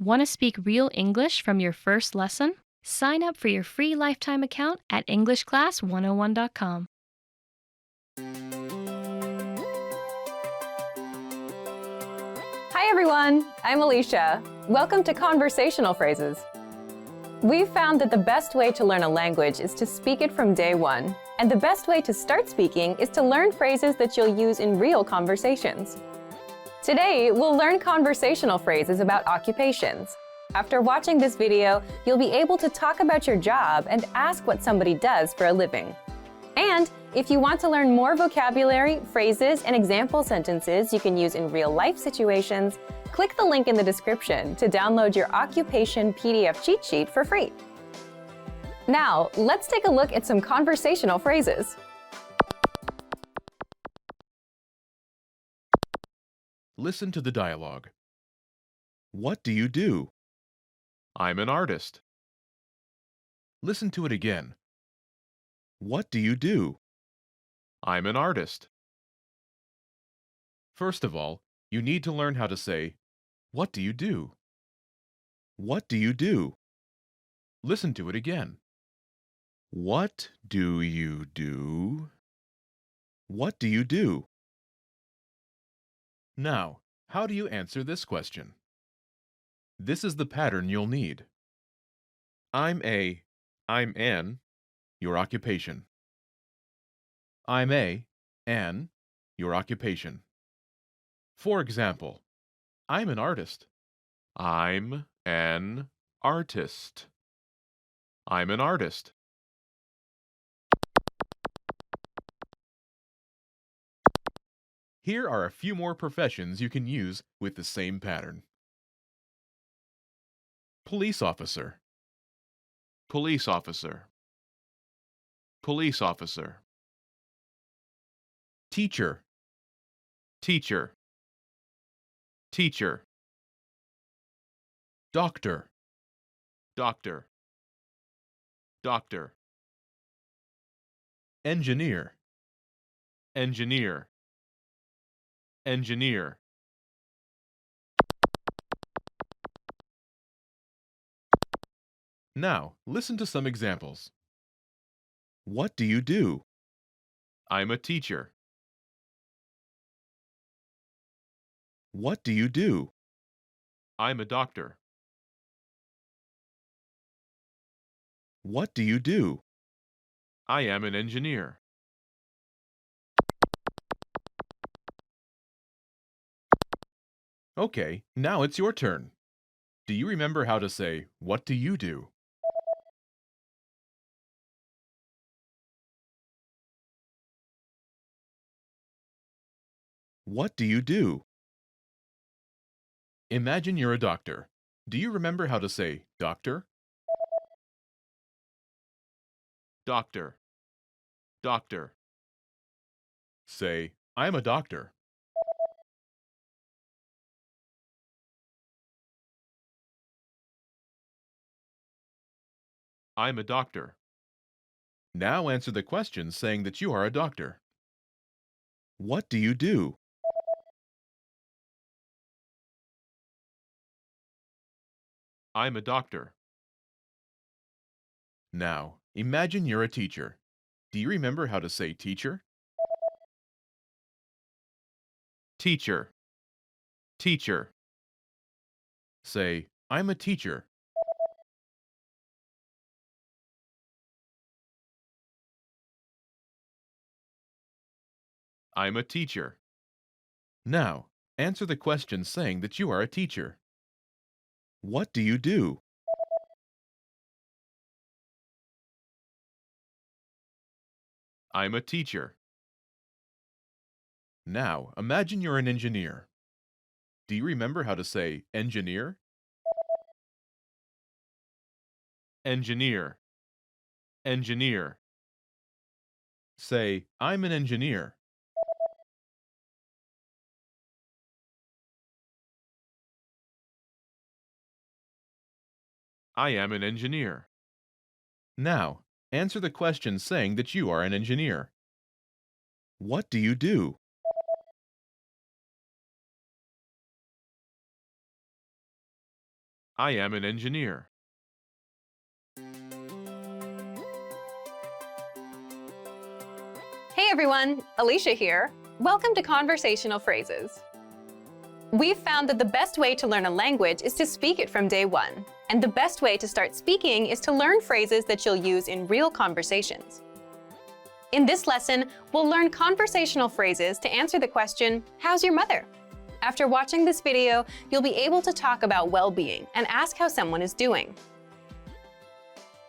Want to speak real English from your first lesson? Sign up for your free lifetime account at EnglishClass101.com. Hi everyone, I'm Alicia. Welcome to Conversational Phrases. We've found that the best way to learn a language is to speak it from day one, and the best way to start speaking is to learn phrases that you'll use in real conversations. Today, we'll learn conversational phrases about occupations. After watching this video, you'll be able to talk about your job and ask what somebody does for a living. And if you want to learn more vocabulary, phrases, and example sentences you can use in real-life situations, click the link in the description to download your occupation PDF cheat sheet for free. Now, let's take a look at some conversational phrases. Listen to the dialogue. What do you do? I'm an artist. Listen to it again. What do you do? I'm an artist. First of all, you need to learn how to say, what do you do? What do you do? Listen to it again. What do you do? What do you do? Now, how do you answer this question? This is the pattern you'll need. I'm an, your occupation. I'm an, your occupation. For example, I'm an artist. I'm an artist. I'm an artist. Here are a few more professions you can use with the same pattern. Police officer. Police officer. Police officer. Teacher. Teacher. Teacher. Doctor. Doctor. Doctor. Engineer. Engineer. Engineer. Now, listen to some examples. What do you do? I'm a teacher. What do you do? I'm a doctor. What do you do? I am an engineer. Okay, now it's your turn. Do you remember how to say, what do you do? What do you do? Imagine you're a doctor. Do you remember how to say, doctor? Doctor. Doctor. Say, I'm a doctor. I'm a doctor. Now answer the question saying that you are a doctor. What do you do? I'm a doctor. Now, imagine you're a teacher. Do you remember how to say teacher? Teacher. Teacher. Say, I'm a teacher. I'm a teacher. Now, answer the question saying that you are a teacher. What do you do? I'm a teacher. Now, imagine you're an engineer. Do you remember how to say engineer? Engineer. Engineer. Say, I'm an engineer. I am an engineer. Now, answer the question saying that you are an engineer. What do you do? I am an engineer. Hey everyone, Alicia here. Welcome to Conversational Phrases. We've found that the best way to learn a language is to speak it from day one. And the best way to start speaking is to learn phrases that you'll use in real conversations. In this lesson, we'll learn conversational phrases to answer the question, how's your mother? After watching this video, you'll be able to talk about well-being and ask how someone is doing.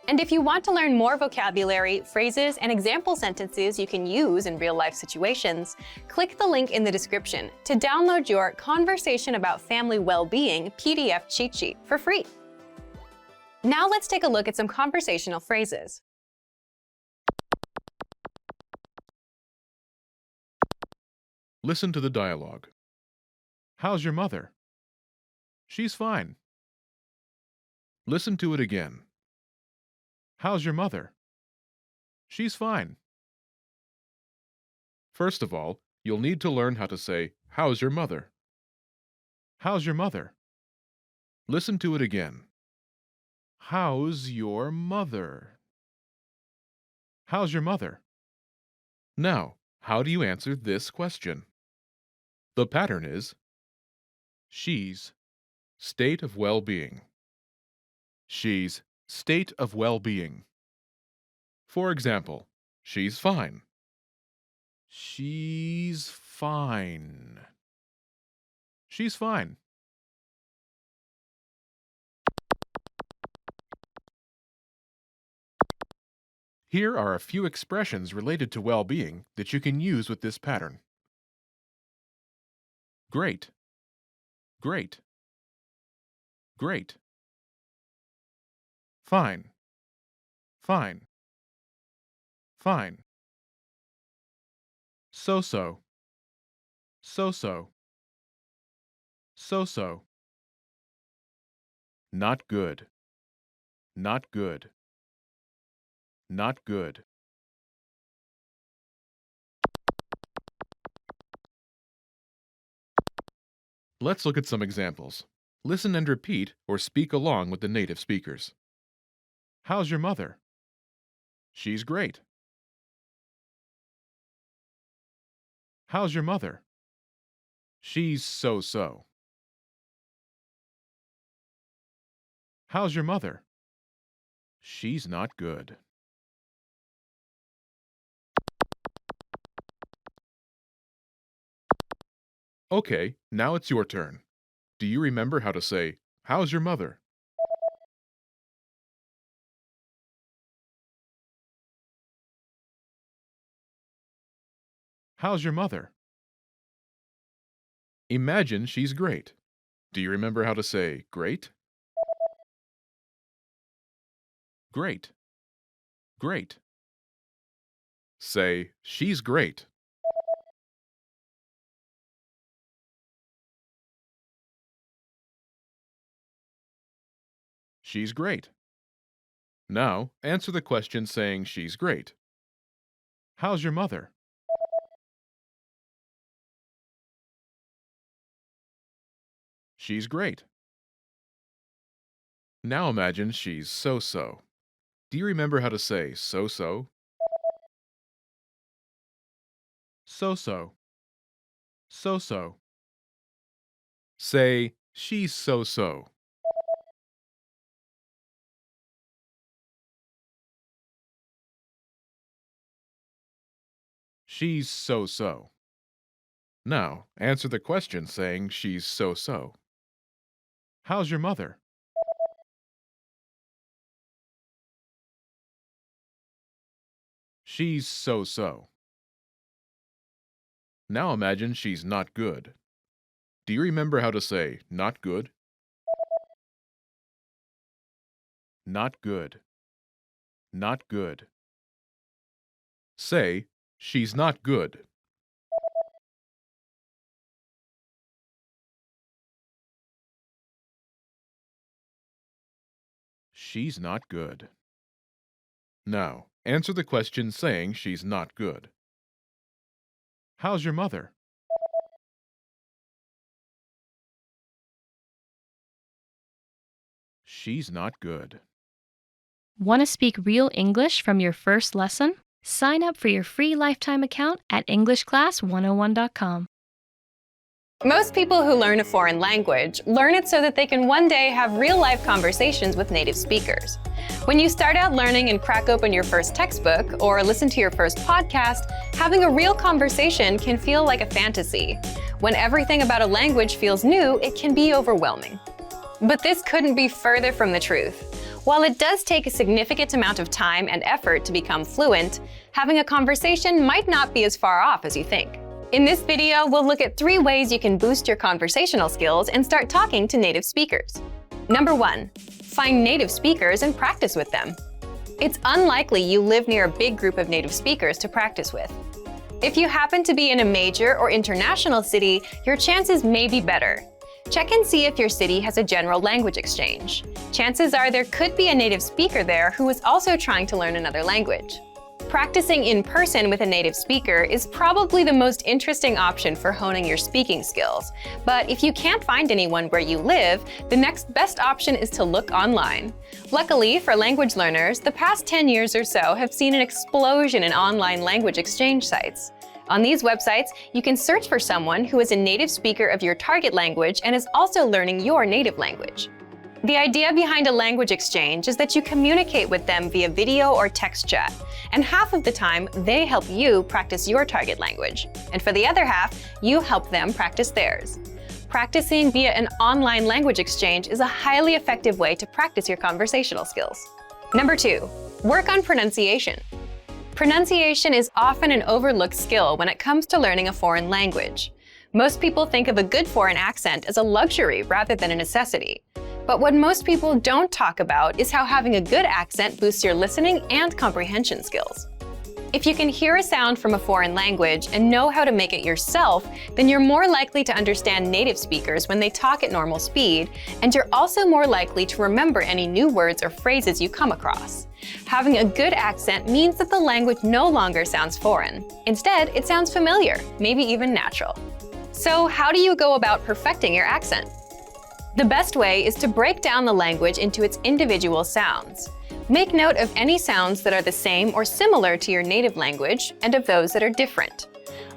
And if you want to learn more vocabulary, phrases, and example sentences you can use in real-life situations, click the link in the description to download your Conversation About Family Well-Being PDF cheat sheet for free. Now let's take a look at some conversational phrases. Listen to the dialogue. How's your mother? She's fine. Listen to it again. How's your mother? She's fine. First of all, you'll need to learn how to say, how's your mother? How's your mother? Listen to it again. How's your mother? How's your mother? Now, how do you answer this question? The pattern is she's state of well-being. She's state of well-being. For example, she's fine. She's fine. She's fine. Here are a few expressions related to well-being that you can use with this pattern. Great. Great. Great. Fine. Fine. Fine. So-so. So-so. So-so. Not good. Not good. Not good. Let's look at some examples. Listen and repeat or speak along with the native speakers. How's your mother? She's great. How's your mother? She's so-so. How's your mother? She's not good. Okay, now it's your turn. Do you remember how to say, how's your mother? How's your mother? Imagine she's great. Do you remember how to say great? Great. Great. Say, she's great. She's great. Now, answer the question saying she's great. How's your mother? She's great. Now imagine she's so-so. Do you remember how to say so-so? So-so. So-so. Say, she's so-so. She's so-so. Now, answer the question saying she's so-so. How's your mother? She's so-so. Now imagine she's not good. Do you remember how to say not good? Not good. Not good. Say, she's not good. She's not good. Now, answer the question saying she's not good. How's your mother? She's not good. Want to speak real English from your first lesson? Sign up for your free lifetime account at EnglishClass101.com. Most people who learn a foreign language learn it so that they can one day have real-life conversations with native speakers. When you start out learning and crack open your first textbook or listen to your first podcast, having a real conversation can feel like a fantasy. When everything about a language feels new, it can be overwhelming. But this couldn't be further from the truth. While it does take a significant amount of time and effort to become fluent, having a conversation might not be as far off as you think. In this video, we'll look at 3 ways you can boost your conversational skills and start talking to native speakers. Number 1, find native speakers and practice with them. It's unlikely you live near a big group of native speakers to practice with. If you happen to be in a major or international city, your chances may be better. Check and see if your city has a general language exchange. Chances are there could be a native speaker there who is also trying to learn another language. Practicing in person with a native speaker is probably the most interesting option for honing your speaking skills. But if you can't find anyone where you live, the next best option is to look online. Luckily for language learners, the past 10 years or so have seen an explosion in online language exchange sites. On these websites, you can search for someone who is a native speaker of your target language and is also learning your native language. The idea behind a language exchange is that you communicate with them via video or text chat, and half of the time, they help you practice your target language. And for the other half, you help them practice theirs. Practicing via an online language exchange is a highly effective way to practice your conversational skills. Number 2, work on pronunciation. Pronunciation is often an overlooked skill when it comes to learning a foreign language. Most people think of a good foreign accent as a luxury rather than a necessity. But what most people don't talk about is how having a good accent boosts your listening and comprehension skills. If you can hear a sound from a foreign language and know how to make it yourself, then you're more likely to understand native speakers when they talk at normal speed, and you're also more likely to remember any new words or phrases you come across. Having a good accent means that the language no longer sounds foreign. Instead, it sounds familiar, maybe even natural. So how do you go about perfecting your accent? The best way is to break down the language into its individual sounds. Make note of any sounds that are the same or similar to your native language and of those that are different.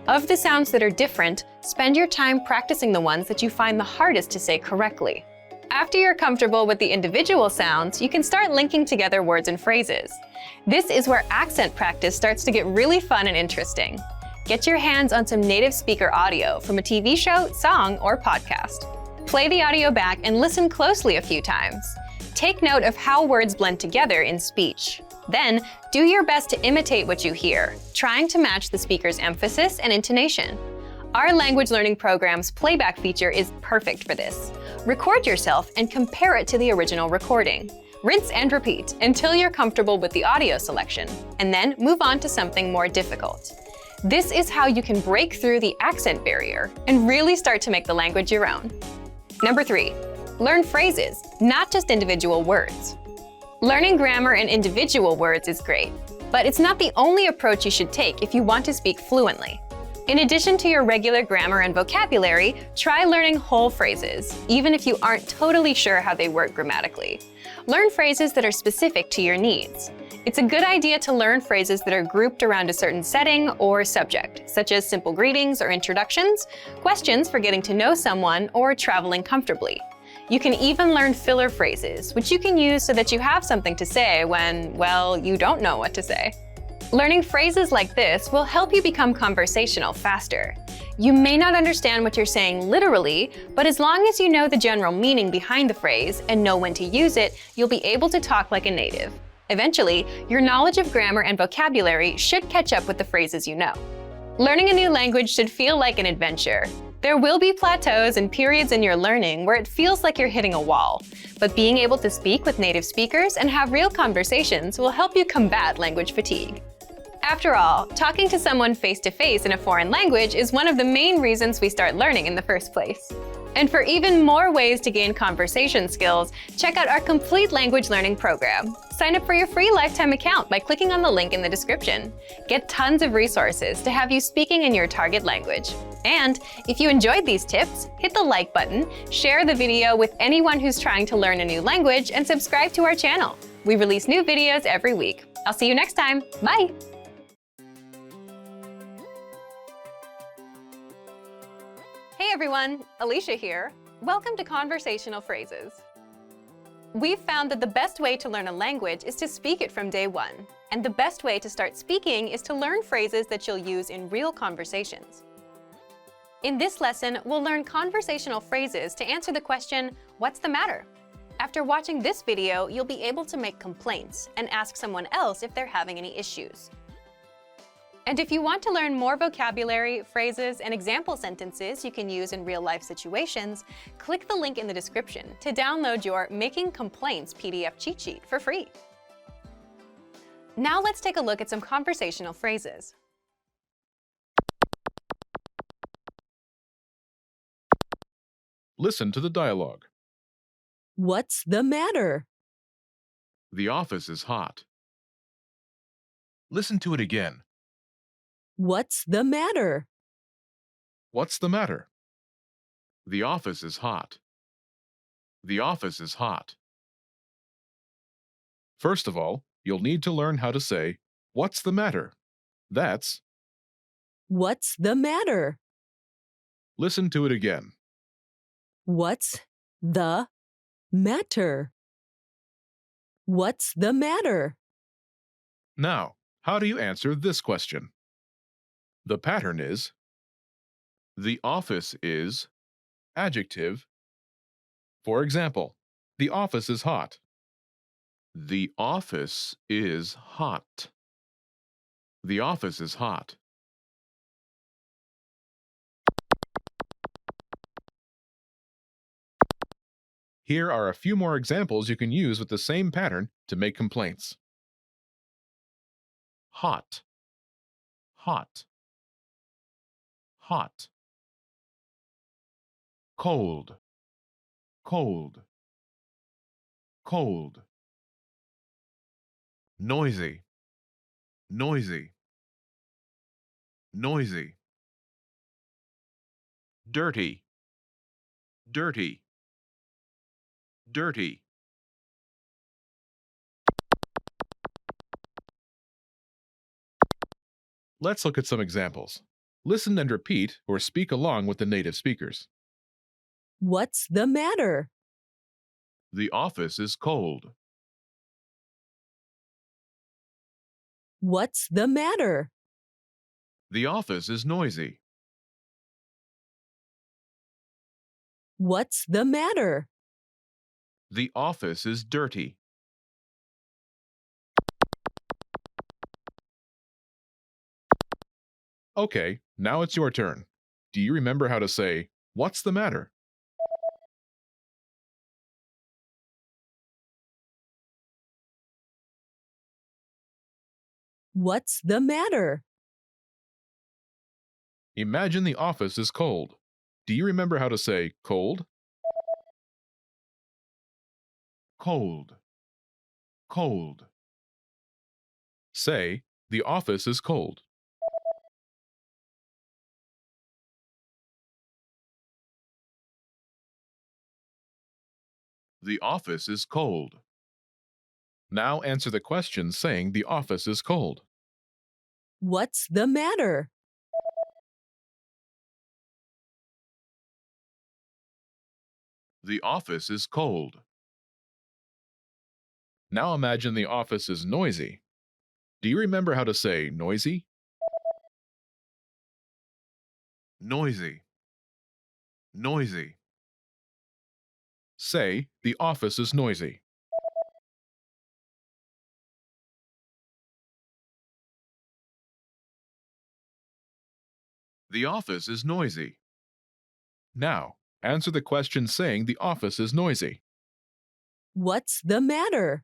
Of the sounds that are different, spend your time practicing the ones that you find the hardest to say correctly. After you're comfortable with the individual sounds, you can start linking together words and phrases. This is where accent practice starts to get really fun and interesting. Get your hands on some native speaker audio from a TV show, song, or podcast. Play the audio back and listen closely a few times. Take note of how words blend together in speech. Then, do your best to imitate what you hear, trying to match the speaker's emphasis and intonation. Our language learning program's playback feature is perfect for this. Record yourself and compare it to the original recording. Rinse and repeat until you're comfortable with the audio selection, and then move on to something more difficult. This is how you can break through the accent barrier and really start to make the language your own. Number 3, learn phrases, not just individual words. Learning grammar and individual words is great, but it's not the only approach you should take if you want to speak fluently. In addition to your regular grammar and vocabulary, try learning whole phrases, even if you aren't totally sure how they work grammatically. Learn phrases that are specific to your needs. It's a good idea to learn phrases that are grouped around a certain setting or subject, such as simple greetings or introductions, questions for getting to know someone, or traveling comfortably. You can even learn filler phrases, which you can use so that you have something to say when, well, you don't know what to say. Learning phrases like this will help you become conversational faster. You may not understand what you're saying literally, but as long as you know the general meaning behind the phrase and know when to use it, you'll be able to talk like a native. Eventually, your knowledge of grammar and vocabulary should catch up with the phrases you know. Learning a new language should feel like an adventure. There will be plateaus and periods in your learning where it feels like you're hitting a wall, but being able to speak with native speakers and have real conversations will help you combat language fatigue. After all, talking to someone face-to-face in a foreign language is one of the main reasons we start learning in the first place. And for even more ways to gain conversation skills, check out our complete language learning program. Sign up for your free lifetime account by clicking on the link in the description. Get tons of resources to have you speaking in your target language. And if you enjoyed these tips, hit the like button, share the video with anyone who's trying to learn a new language, and subscribe to our channel. We release new videos every week. I'll see you next time. Bye! Hey everyone, Alicia here. Welcome to Conversational Phrases. We've found that the best way to learn a language is to speak it from day one. And the best way to start speaking is to learn phrases that you'll use in real conversations. In this lesson, we'll learn conversational phrases to answer the question, what's the matter? After watching this video, you'll be able to make complaints and ask someone else if they're having any issues. And if you want to learn more vocabulary, phrases, and example sentences you can use in real-life situations, click the link in the description to download your Making Complaints PDF cheat sheet for free. Now let's take a look at some conversational phrases. Listen to the dialogue. What's the matter? The office is hot. Listen to it again. What's the matter? What's the matter? The office is hot. The office is hot. First of all, you'll need to learn how to say, what's the matter? That's, What's the matter? listen to it again. What's the matter? What's the matter? Now, how do you answer this question? The pattern is, the office is, adjective. For example, the office is hot. The office is hot. The office is hot. Here are a few more examples you can use with the same pattern to make complaints. Hot, hot, hot. Cold, cold, cold. Noisy, noisy, noisy. Dirty, dirty, dirty. Let's look at some examples. Listen and repeat or speak along with the native speakers. What's the matter? The office is cold. What's the matter? The office is noisy. What's the matter? The office is dirty. Okay, now it's your turn. Do you remember how to say, what's the matter? What's the matter? Imagine the office is cold. Do you remember how to say cold? Cold, cold. Say, the office is cold. The office is cold. Now answer the question saying the office is cold. What's the matter? The office is cold. Now imagine the office is noisy. Do you remember how to say noisy? Noisy, noisy. Say, the office is noisy. The office is noisy. Now, answer the question saying the office is noisy. What's the matter?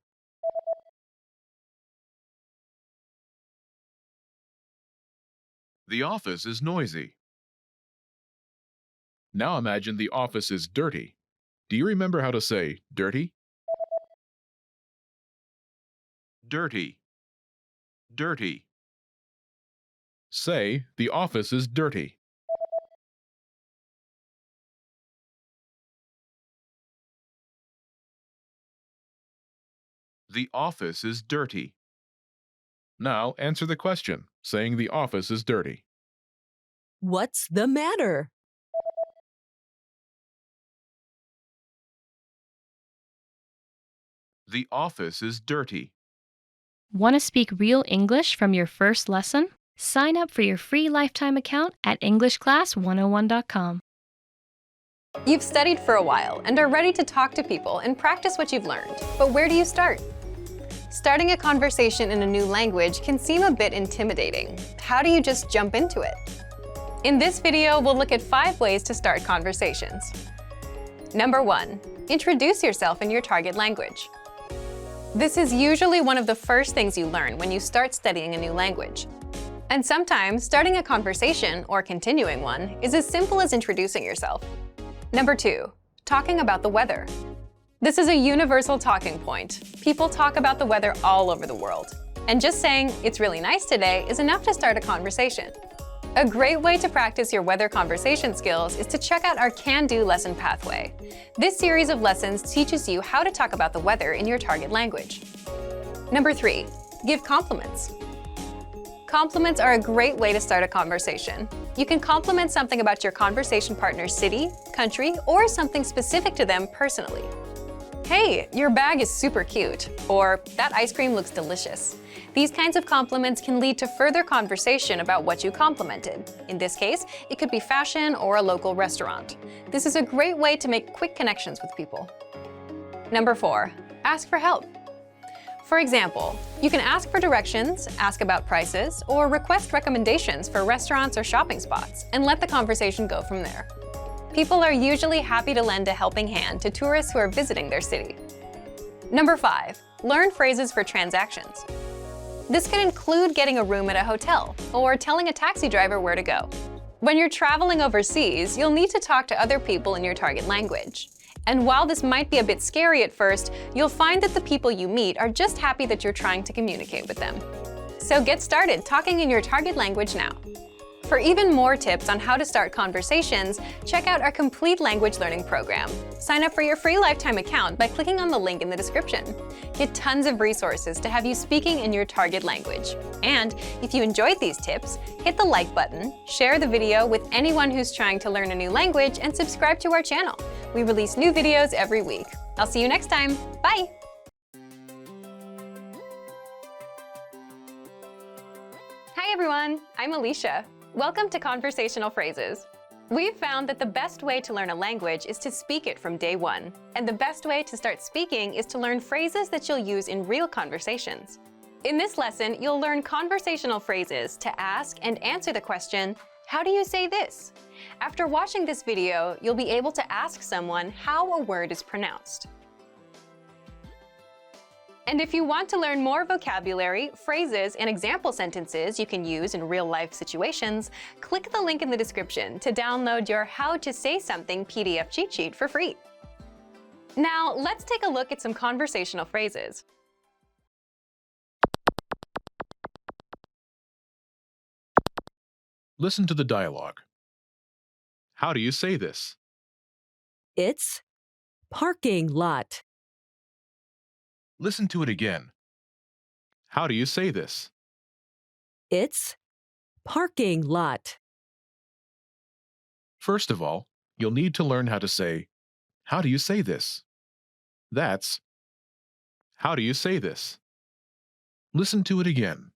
The office is noisy. Now imagine the office is dirty. Do you remember how to say dirty? Dirty, dirty. Say, the office is dirty. The office is dirty. Now answer the question, saying the office is dirty. What's the matter? The office is dirty. Want to speak real English from your first lesson? Sign up for your free lifetime account at EnglishClass101.com. You've studied for a while and are ready to talk to people and practice what you've learned. But where do you start? Starting a conversation in a new language can seem a bit intimidating. How do you just jump into it? In this video, we'll look at 5 ways to start conversations. Number 1. Introduce yourself in your target language. This is usually one of the first things you learn when you start studying a new language. And sometimes, starting a conversation, or continuing one, is as simple as introducing yourself. Number 2. Talking about the weather. This is a universal talking point. People talk about the weather all over the world. And just saying, "It's really nice today," is enough to start a conversation. A great way to practice your weather conversation skills is to check out our Can-Do lesson pathway. This series of lessons teaches you how to talk about the weather in your target language. Number 3. Give compliments. Compliments are a great way to start a conversation. You can compliment something about your conversation partner's city, country, or something specific to them personally. "Hey, your bag is super cute," or "That ice cream looks delicious." These kinds of compliments can lead to further conversation about what you complimented. In this case, it could be fashion or a local restaurant. This is a great way to make quick connections with people. Number 4. Ask for help. For example, you can ask for directions, ask about prices, or request recommendations for restaurants or shopping spots, and let the conversation go from there. People are usually happy to lend a helping hand to tourists who are visiting their city. Number 5. Learn phrases for transactions. This can include getting a room at a hotel or telling a taxi driver where to go. When you're traveling overseas, you'll need to talk to other people in your target language. And while this might be a bit scary at first, you'll find that the people you meet are just happy that you're trying to communicate with them. So get started talking in your target language now. For even more tips on how to start conversations, check out our complete language learning program. Sign up for your free lifetime account by clicking on the link in the description. Get tons of resources to have you speaking in your target language. And if you enjoyed these tips, hit the like button, share the video with anyone who's trying to learn a new language, and subscribe to our channel. We release new videos every week. I'll see you next time. Bye! Hi everyone, I'm Alicia. Welcome to Conversational Phrases. We've found that the best way to learn a language is to speak it from day one. And the best way to start speaking is to learn phrases that you'll use in real conversations. In this lesson, you'll learn conversational phrases to ask and answer the question, "How do you say this?" After watching this video, you'll be able to ask someone how a word is pronounced. And if you want to learn more vocabulary, phrases, and example sentences you can use in real-life situations, click the link in the description to download your How to Say Something PDF cheat sheet for free. Now, let's take a look at some conversational phrases. Listen to the dialogue. How do you say this? It's parking lot. Listen to it again. How do you say this? It's parking lot. First of all, you'll need to learn how to say, "How do you say this?" That's, "How do you say this?" Listen to it again.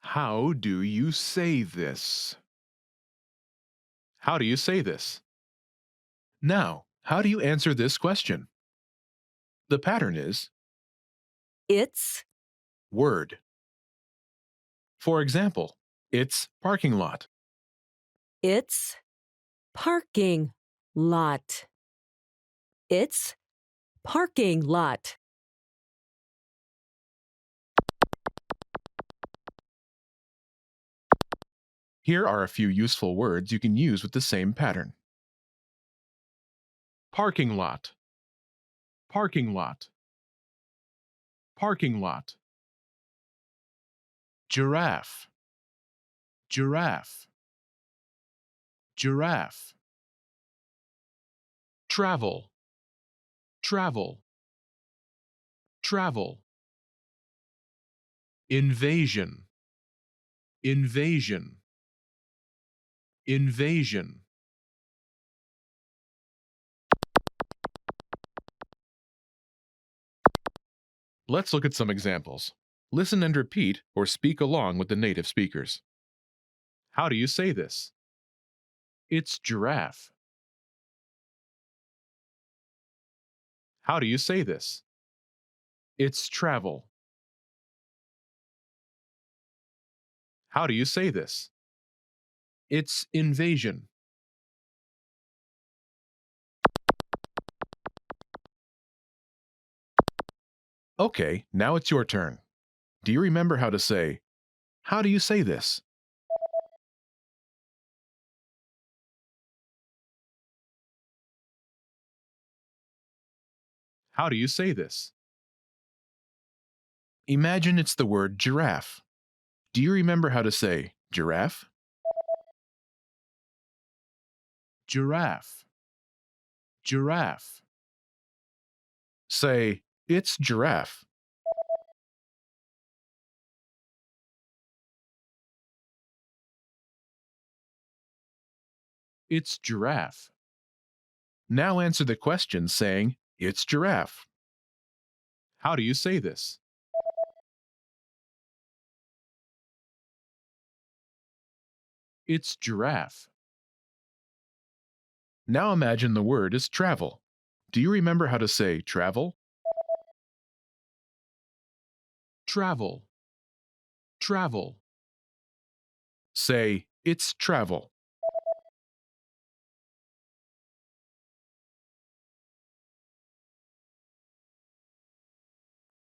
How do you say this? How do you say this? Now, how do you answer this question? The pattern is It's word. For example, it's parking lot. It's parking lot. It's parking lot. Here are a few useful words you can use with the same pattern. Parking lot. Parking lot. Parking lot. Giraffe. Giraffe. Giraffe. Travel. Travel. Travel. invasion, invasion, invasion. Let's look at some examples. Listen and repeat or speak along with the native speakers. How do you say this? It's giraffe. How do you say this? It's travel. How do you say this? It's invasion. Okay, now it's your turn. Do you remember how to say, how do you say this? How do you say this? Imagine it's the word giraffe. Do you remember how to say giraffe? Giraffe, giraffe. Say, it's giraffe. It's giraffe. Now answer the question saying, it's giraffe. How do you say this? It's giraffe. Now imagine the word is travel. Do you remember how to say travel? Travel, travel. Say, it's travel.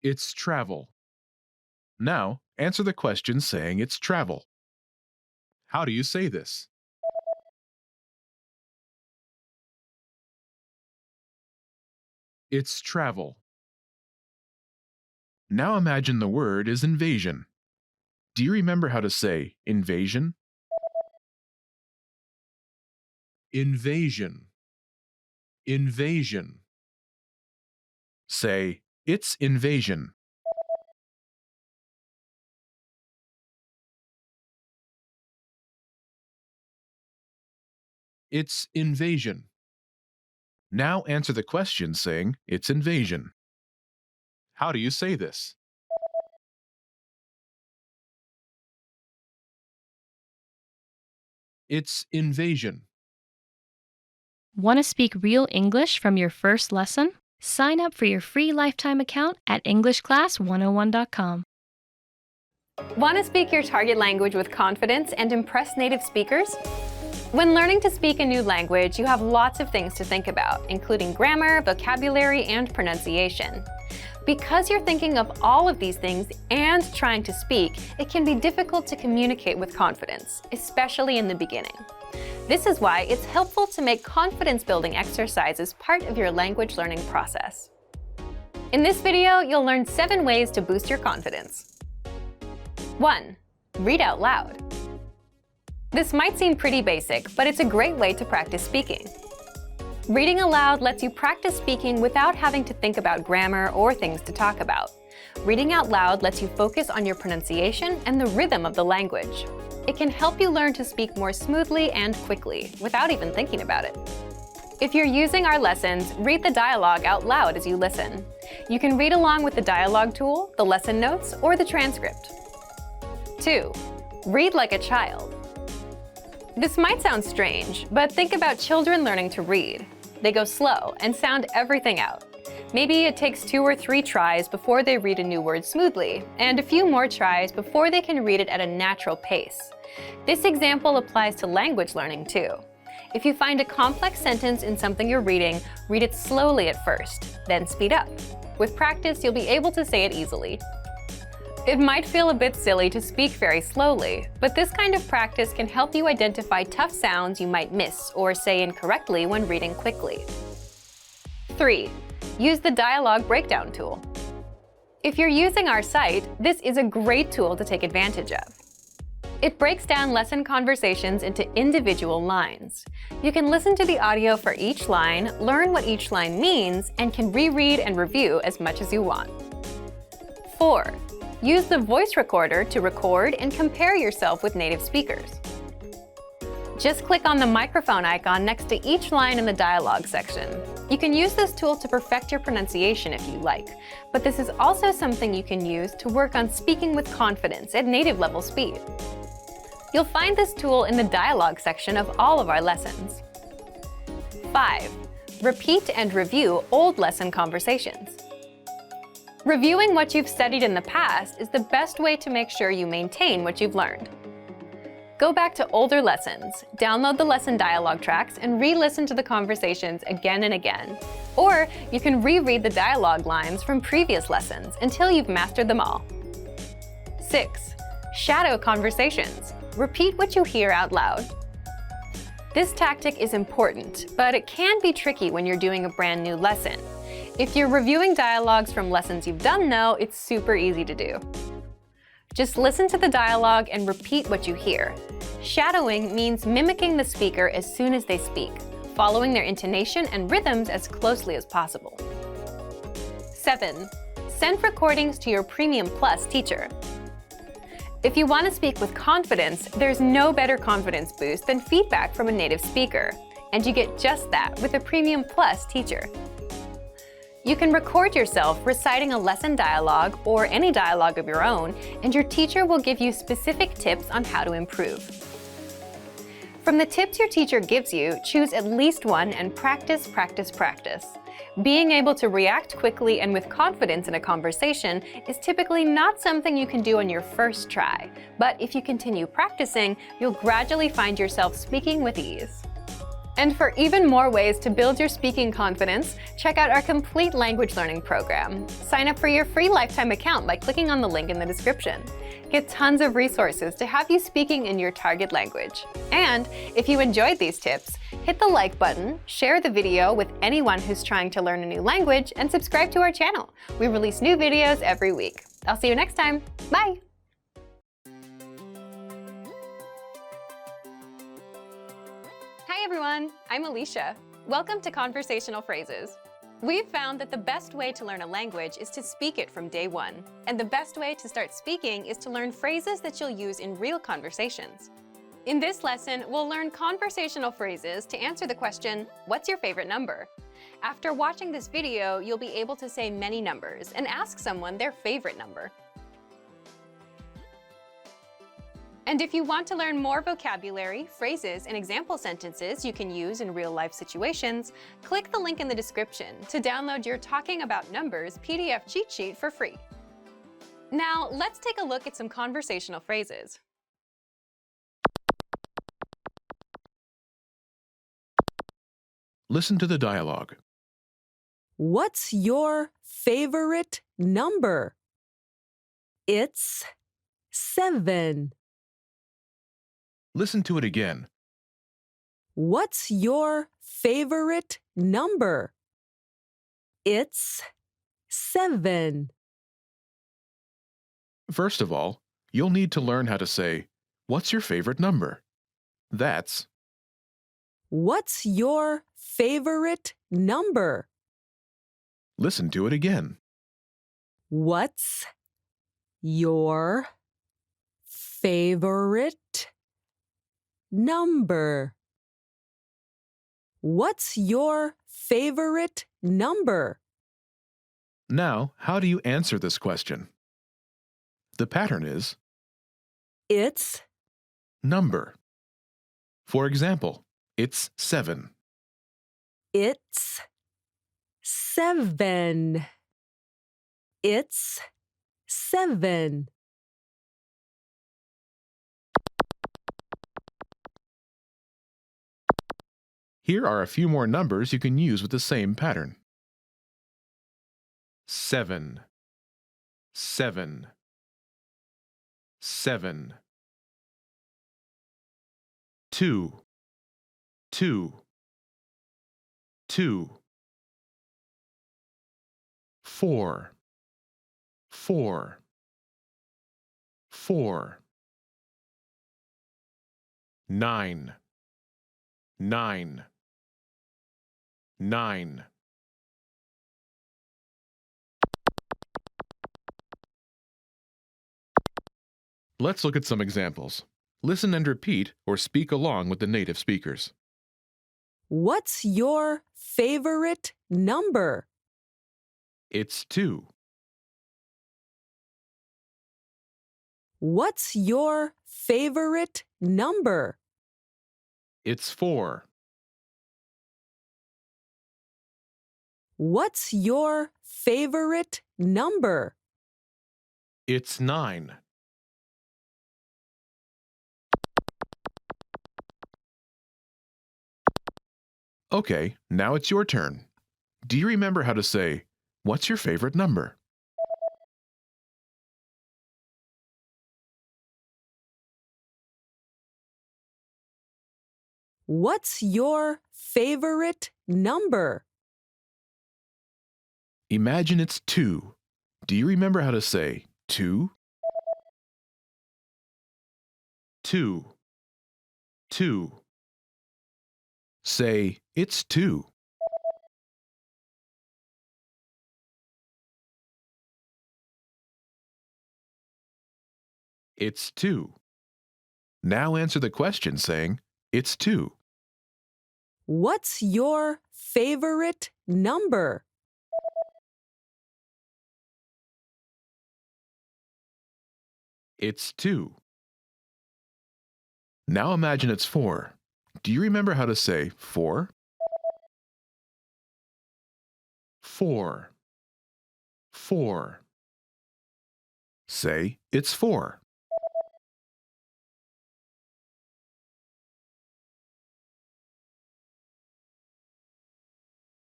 It's travel. Now, answer the question saying it's travel. How do you say this? It's travel. Now imagine the word is invasion. Do you remember how to say invasion? Invasion, invasion. Say, it's invasion. It's invasion. Now answer the question saying, it's invasion. How do you say this? It's invasion. Want to speak real English from your first lesson? Sign up for your free lifetime account at EnglishClass101.com. Want to speak your target language with confidence and impress native speakers? When learning to speak a new language, you have lots of things to think about, including grammar, vocabulary, and pronunciation. Because you're thinking of all of these things and trying to speak, it can be difficult to communicate with confidence, especially in the beginning. This is why it's helpful to make confidence-building exercises part of your language learning process. In this video, you'll learn 7 ways to boost your confidence. 1. Read out loud. This might seem pretty basic, but it's a great way to practice speaking. Reading aloud lets you practice speaking without having to think about grammar or things to talk about. Reading out loud lets you focus on your pronunciation and the rhythm of the language. It can help you learn to speak more smoothly and quickly, without even thinking about it. If you're using our lessons, read the dialogue out loud as you listen. You can read along with the dialogue tool, the lesson notes, or the transcript. 2. Read like a child. This might sound strange, but think about children learning to read. They go slow and sound everything out. Maybe it takes 2 or 3 tries before they read a new word smoothly, and a few more tries before they can read it at a natural pace. This example applies to language learning too. If you find a complex sentence in something you're reading, read it slowly at first, then speed up. With practice, you'll be able to say it easily. It might feel a bit silly to speak very slowly, but this kind of practice can help you identify tough sounds you might miss or say incorrectly when reading quickly. 3. Use the dialogue breakdown tool. If you're using our site, this is a great tool to take advantage of. It breaks down lesson conversations into individual lines. You can listen to the audio for each line, learn what each line means, and can reread and review as much as you want. 4. use the voice recorder to record and compare yourself with native speakers. Just click on the microphone icon next to each line in the dialogue section. You can use this tool to perfect your pronunciation if you like, but this is also something you can use to work on speaking with confidence at native level speed. You'll find this tool in the dialogue section of all of our lessons. 5. Repeat and review old lesson conversations. Reviewing what you've studied in the past is the best way to make sure you maintain what you've learned. Go back to older lessons, download the lesson dialogue tracks, and re-listen to the conversations again and again. Or you can reread the dialogue lines from previous lessons until you've mastered them all. 6. Shadow conversations. Repeat what you hear out loud. This tactic is important, but it can be tricky when you're doing a brand new lesson. If you're reviewing dialogues from lessons you've done though, it's super easy to do. Just listen to the dialogue and repeat what you hear. Shadowing means mimicking the speaker as soon as they speak, following their intonation and rhythms as closely as possible. 7. Send recordings to your Premium Plus teacher. If you want to speak with confidence, there's no better confidence boost than feedback from a native speaker, and you get just that with a Premium Plus teacher. You can record yourself reciting a lesson dialogue or any dialogue of your own, and your teacher will give you specific tips on how to improve. From the tips your teacher gives you, choose at least one and practice, practice, practice. Being able to react quickly and with confidence in a conversation is typically not something you can do on your first try, but if you continue practicing, you'll gradually find yourself speaking with ease. And for even more ways to build your speaking confidence, check out our complete language learning program. Sign up for your free lifetime account by clicking on the link in the description. Get tons of resources to have you speaking in your target language. And if you enjoyed these tips, hit the like button, share the video with anyone who's trying to learn a new language, and subscribe to our channel. We release new videos every week. I'll see you next time. Bye! Hi everyone, I'm Alicia. Welcome to Conversational Phrases. We've found that the best way to learn a language is to speak it from day one. And the best way to start speaking is to learn phrases that you'll use in real conversations. In this lesson, we'll learn conversational phrases to answer the question, what's your favorite number? After watching this video, you'll be able to say many numbers and ask someone their favorite number. And if you want to learn more vocabulary, phrases, and example sentences you can use in real-life situations, click the link in the description to download your Talking About Numbers PDF cheat sheet for free. Now, let's take a look at some conversational phrases. Listen to the dialogue. What's your favorite number? It's 7. Listen to it again. What's your favorite number? It's 7. First of all, you'll need to learn how to say, what's your favorite number? That's What's your favorite number? Listen to it again. What's your favorite number? What's your favorite number? Now, how do you answer this question? The pattern is It's number. For example, it's 7. It's 7. It's 7. Here are a few more numbers you can use with the same pattern. 7, 7, 7. 2, 2, 2. 4, 4, 4. 9, 9, 9. Let's look at some examples. Listen and repeat or speak along with the native speakers. What's your favorite number? It's 2. What's your favorite number? It's 4. What's your favorite number? It's 9. Okay, now it's your turn. Do you remember how to say, "What's your favorite number?" What's your favorite number? Imagine it's 2. Do you remember how to say 2? 2. 2. Say, "It's 2." It's 2. Now answer the question saying, "It's 2." What's your favorite number? It's 2. Now imagine it's 4. Do you remember how to say 4? 4. 4. Say, "It's 4."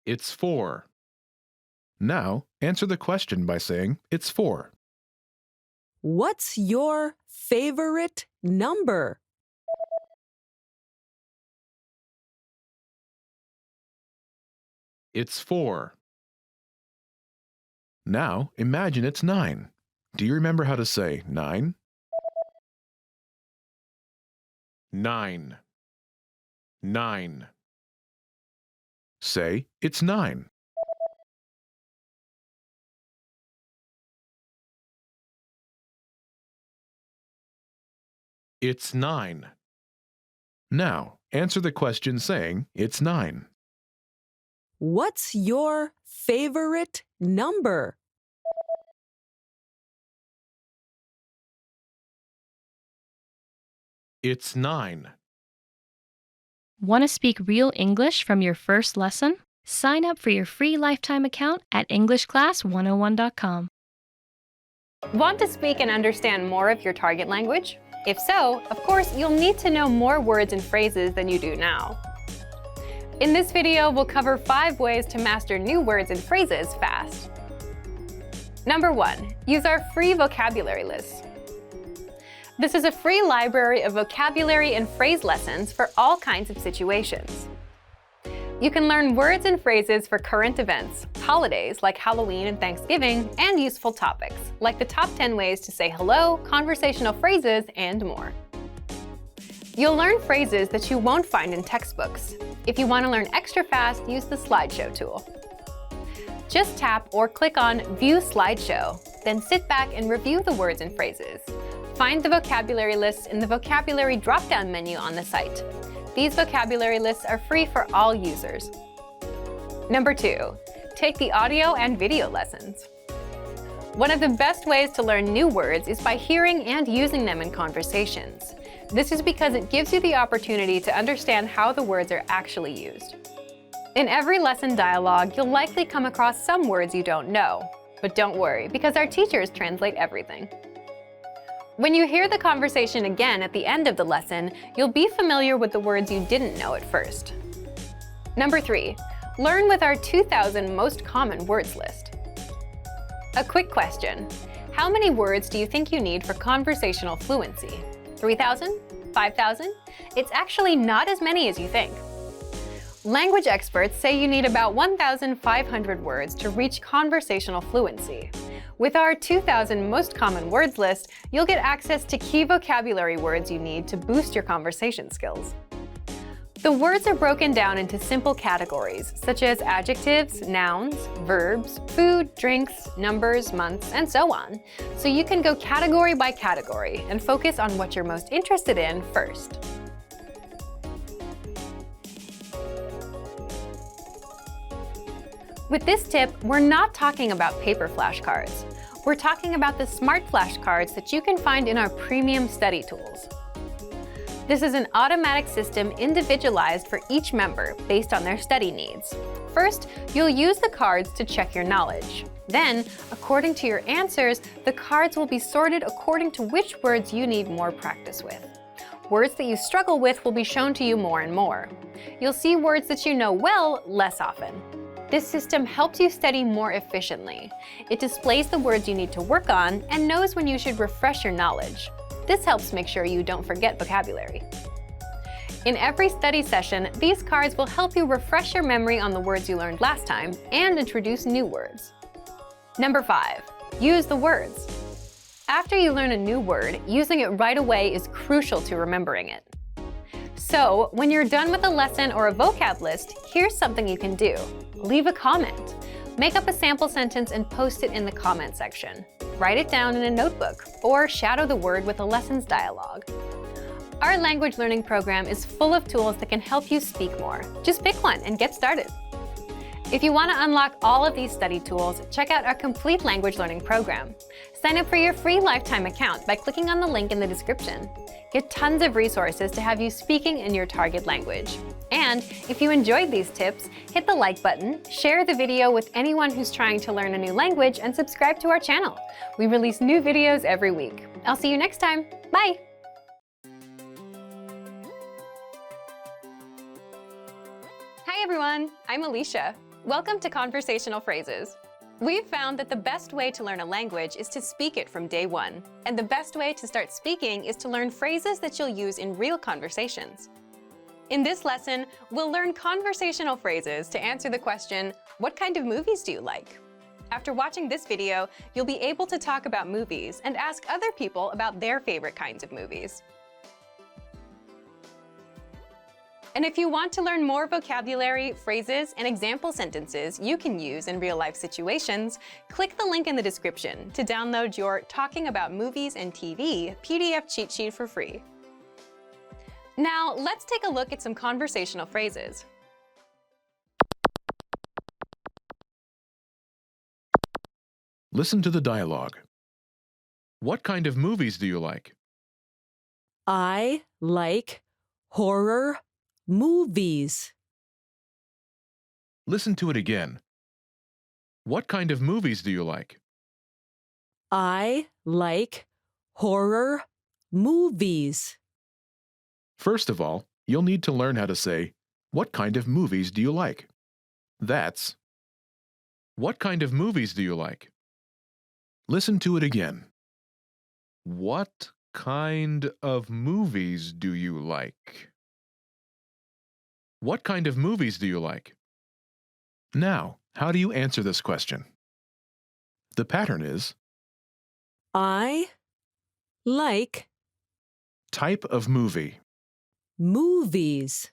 It's 4. Now answer the question by saying, "It's 4." What's your favorite number? It's 4. Now imagine it's 9. Do you remember how to say 9? 9. 9. Say, "It's 9." It's 9. Now answer the question saying, "It's 9." What's your favorite number? It's 9. Want to speak real English from your first lesson? Sign up for your free lifetime account at EnglishClass101.com. Want to speak and understand more of your target language? If so, of course, you'll need to know more words and phrases than you do now. In this video, we'll cover 5 ways to master new words and phrases fast. Number 1, use our free vocabulary list. This is a free library of vocabulary and phrase lessons for all kinds of situations. You can learn words and phrases for current events, holidays like Halloween and Thanksgiving, and useful topics like the top 10 ways to say hello, conversational phrases, and more. You'll learn phrases that you won't find in textbooks. If you want to learn extra fast, use the slideshow tool. Just tap or click on View Slideshow, then sit back and review the words and phrases. Find the vocabulary lists in the vocabulary drop-down menu on the site. These vocabulary lists are free for all users. Number 2, take the audio and video lessons. One of the best ways to learn new words is by hearing and using them in conversations. This is because it gives you the opportunity to understand how the words are actually used. In every lesson dialogue, you'll likely come across some words you don't know. But don't worry, because our teachers translate everything. When you hear the conversation again at the end of the lesson, you'll be familiar with the words you didn't know at first. Number 3, learn with our 2,000 most common words list. A quick question. How many words do you think you need for conversational fluency? 3,000? 5,000? It's actually not as many as you think. Language experts say you need about 1,500 words to reach conversational fluency. With our 2,000 most common words list, you'll get access to key vocabulary words you need to boost your conversation skills. The words are broken down into simple categories, such as adjectives, nouns, verbs, food, drinks, numbers, months, and so on. So you can go category by category and focus on what you're most interested in first. With this tip, we're not talking about paper flashcards. We're talking about the smart flashcards that you can find in our premium study tools. This is an automatic system individualized for each member based on their study needs. First, you'll use the cards to check your knowledge. Then, according to your answers, the cards will be sorted according to which words you need more practice with. Words that you struggle with will be shown to you more and more. You'll see words that you know well less often. This system helps you study more efficiently. It displays the words you need to work on and knows when you should refresh your knowledge. This helps make sure you don't forget vocabulary. In every study session, these cards will help you refresh your memory on the words you learned last time and introduce new words. Number 5. Use the words. After you learn a new word, using it right away is crucial to remembering it. So, when you're done with a lesson or a vocab list, here's something you can do. Leave a comment. Make up a sample sentence and post it in the comment section. Write it down in a notebook, or shadow the word with a lessons dialogue. Our language learning program is full of tools that can help you speak more. Just pick one and get started. If you want to unlock all of these study tools, check out our complete language learning program. Sign up for your free lifetime account by clicking on the link in the description. Get tons of resources to have you speaking in your target language. And if you enjoyed these tips, hit the like button, share the video with anyone who's trying to learn a new language, and subscribe to our channel. We release new videos every week. I'll see you next time. Bye! Hi everyone, I'm Alicia. Welcome to Conversational Phrases. We've found that the best way to learn a language is to speak it from day one. And the best way to start speaking is to learn phrases that you'll use in real conversations. In this lesson, we'll learn conversational phrases to answer the question, what kind of movies do you like? After watching this video, you'll be able to talk about movies and ask other people about their favorite kinds of movies. And if you want to learn more vocabulary, phrases, and example sentences you can use in real-life situations, click the link in the description to download your Talking About Movies and TV PDF cheat sheet for free. Now, let's take a look at some conversational phrases. Listen to the dialogue. What kind of movies do you like? I like horror movies. Listen to it again. What kind of movies do you like? I like horror movies. First of all, you'll need to learn how to say, what kind of movies do you like? That's, what kind of movies do you like? Listen to it again. What kind of movies do you like? What kind of movies do you like? Now, how do you answer this question? The pattern is I like type of movie. movies.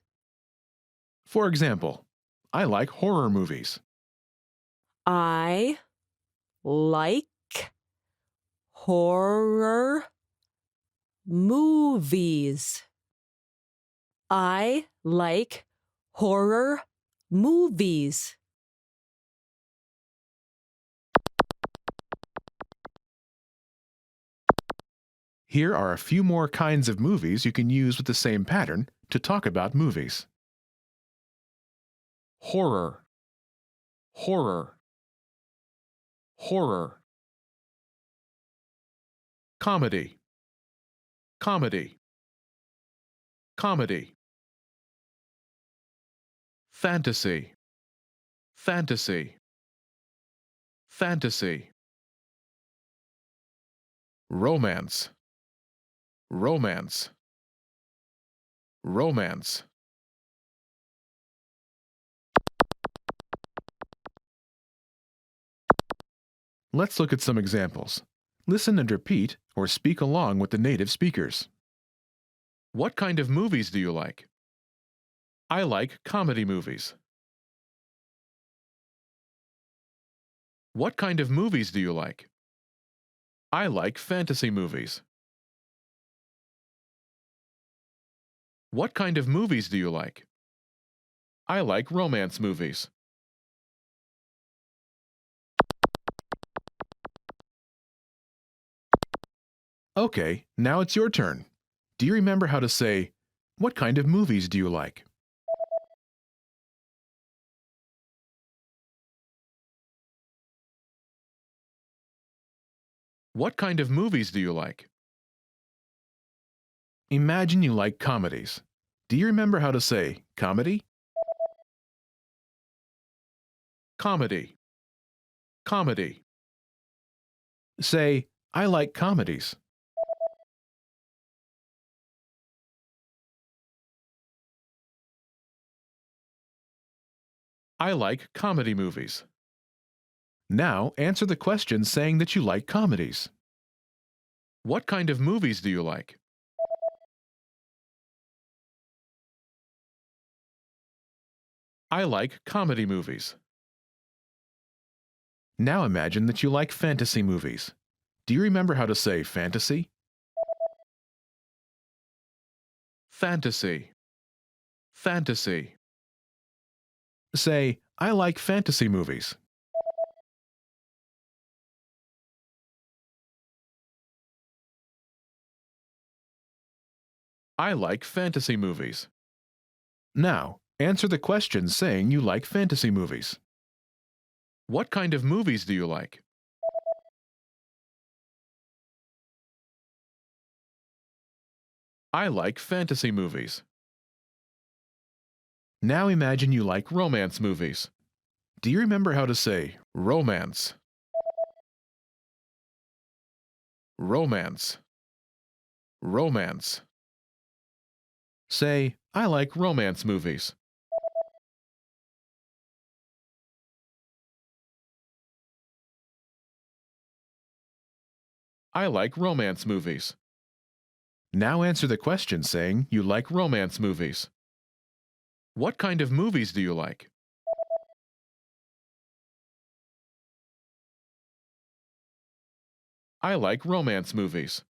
For example, I like horror movies. I like horror movies. I like horror movies. Here are a few more kinds of movies you can use with the same pattern to talk about movies. Horror, horror, horror. Comedy, comedy, comedy. Fantasy, fantasy, fantasy. Romance, romance, romance. Let's look at some examples. Listen and repeat or speak along with the native speakers. What kind of movies do you like? I like comedy movies. What kind of movies do you like? I like fantasy movies. What kind of movies do you like? I like romance movies. Okay, now it's your turn. Do you remember how to say, what kind of movies do you like? What kind of movies do you like? Imagine you like comedies. Do you remember how to say comedy? Comedy. Comedy. Say, I like comedies. I like comedy movies. Now answer the question saying that you like comedies. What kind of movies do you like? I like comedy movies. Now imagine that you like fantasy movies. Do you remember how to say fantasy? Fantasy. Fantasy. Say, I like fantasy movies. I like fantasy movies. Now, answer the question saying you like fantasy movies. What kind of movies do you like? I like fantasy movies. Now imagine you like romance movies. Do you remember how to say romance? Romance. Romance. Say, I like romance movies. I like romance movies. Now answer the question saying you like romance movies. What kind of movies do you like? I like romance movies.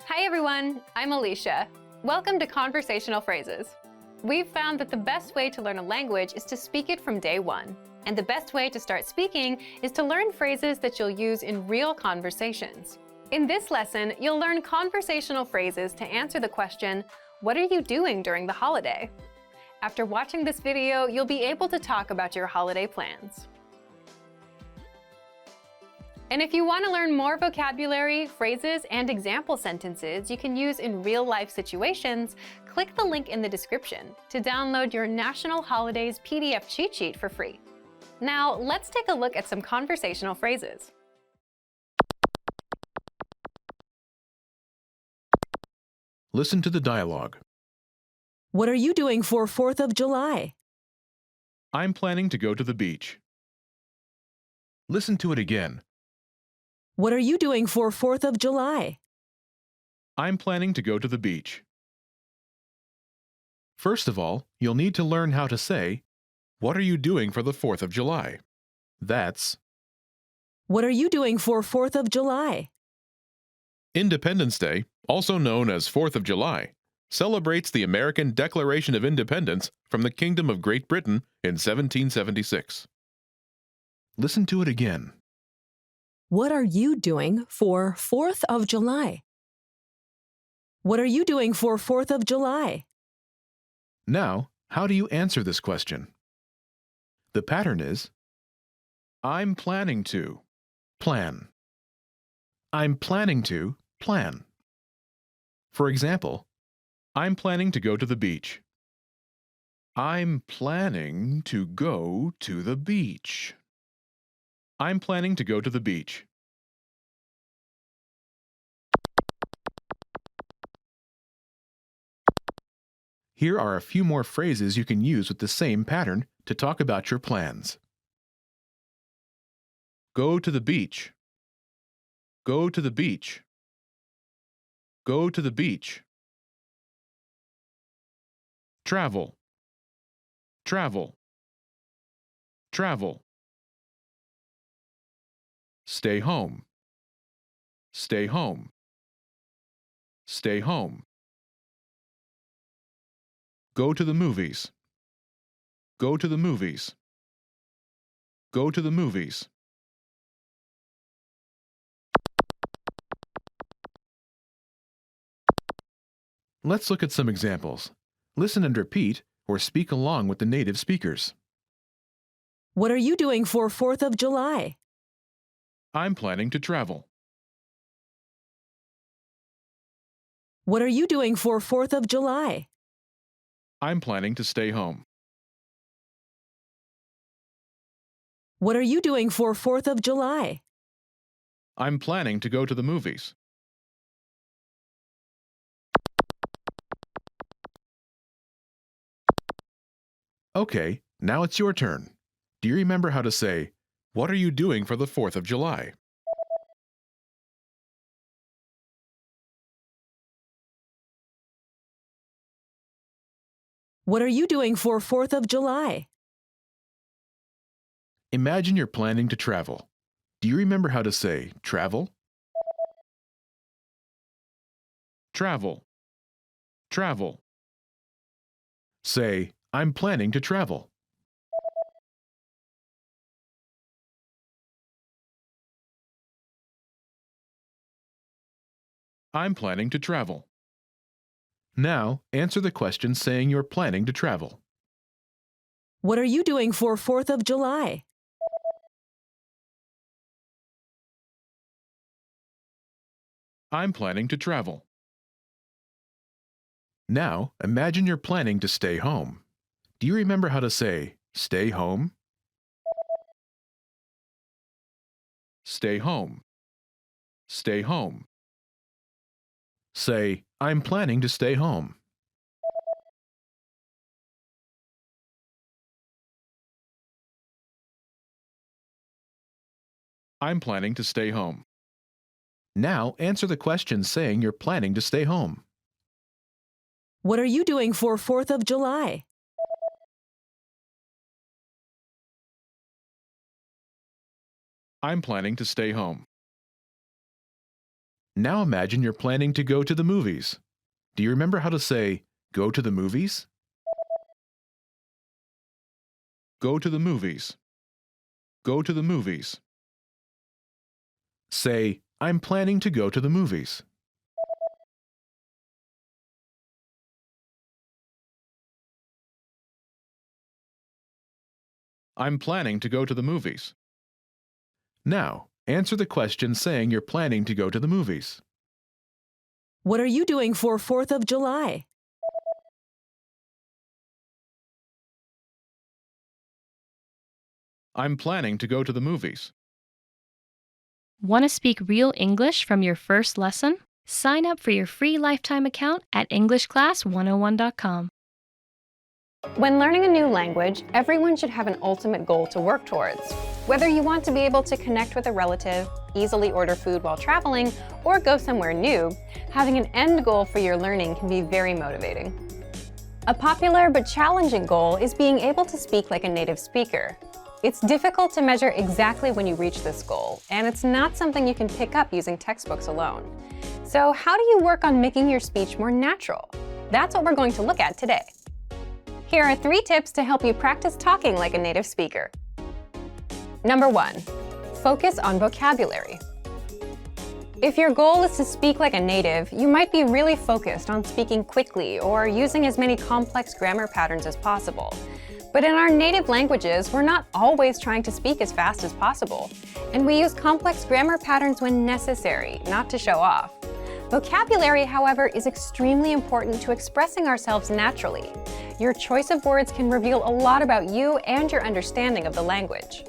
Hi everyone, I'm Alicia. Welcome to Conversational Phrases. We've found that the best way to learn a language is to speak it from day one. And the best way to start speaking is to learn phrases that you'll use in real conversations. In this lesson, you'll learn conversational phrases to answer the question, what are you doing during the holiday? After watching this video, you'll be able to talk about your holiday plans. And if you want to learn more vocabulary, phrases, and example sentences you can use in real-life situations, click the link in the description to download your National Holidays PDF cheat sheet for free. Now, let's take a look at some conversational phrases. Listen to the dialogue. What are you doing for 4th of July? I'm planning to go to the beach. Listen to it again. What are you doing for 4th of July? I'm planning to go to the beach. First of all, you'll need to learn how to say, what are you doing for the 4th of July? That's What are you doing for 4th of July? Independence Day, also known as 4th of July, celebrates the American Declaration of Independence from the Kingdom of Great Britain in 1776. Listen to it again. What are you doing for 4th of July? What are you doing for 4th of July? Now, how do you answer this question? The pattern is, I'm planning to plan. I'm planning to plan. For example, I'm planning to go to the beach. I'm planning to go to the beach. I'm planning to go to the beach. Here are a few more phrases you can use with the same pattern to talk about your plans. Go to the beach. Go to the beach. Go to the beach. Travel. Travel. Travel. Stay home. Stay home. Stay home. Go to the movies. Go to the movies. Go to the movies. Let's look at some examples. Listen and repeat, or speak along with the native speakers. What are you doing for 4th of July? I'm planning to travel. What are you doing for 4th of July? I'm planning to stay home. What are you doing for 4th of July? I'm planning to go to the movies. Okay, now it's your turn. Do you remember how to say, "What are you doing for the 4th of July?" What are you doing for 4th of July? Imagine you're planning to travel. Do you remember how to say travel? Travel. Travel. Say, I'm planning to travel. I'm planning to travel. Now, answer the question saying you're planning to travel. What are you doing for 4th of July? I'm planning to travel. Now, imagine you're planning to stay home. Do you remember how to say, stay home? Stay home. Stay home. Say, I'm planning to stay home. I'm planning to stay home. Now, answer the question saying you're planning to stay home. What are you doing for 4th of July? I'm planning to stay home. Now imagine you're planning to go to the movies. Do you remember how to say, go to the movies? Go to the movies. Go to the movies. Say, I'm planning to go to the movies. I'm planning to go to the movies. Now, answer the question saying you're planning to go to the movies. What are you doing for 4th of July? I'm planning to go to the movies. Want to speak real English from your first lesson? Sign up for your free lifetime account at EnglishClass101.com. When learning a new language, everyone should have an ultimate goal to work towards. Whether you want to be able to connect with a relative, easily order food while traveling, or go somewhere new, having an end goal for your learning can be very motivating. A popular but challenging goal is being able to speak like a native speaker. It's difficult to measure exactly when you reach this goal, and it's not something you can pick up using textbooks alone. So how do you work on making your speech more natural? That's what we're going to look at today. Here are 3 tips to help you practice talking like a native speaker. Number 1, focus on vocabulary. If your goal is to speak like a native, you might be really focused on speaking quickly or using as many complex grammar patterns as possible. But in our native languages, we're not always trying to speak as fast as possible, and we use complex grammar patterns when necessary, not to show off. Vocabulary, however, is extremely important to expressing ourselves naturally. Your choice of words can reveal a lot about you and your understanding of the language.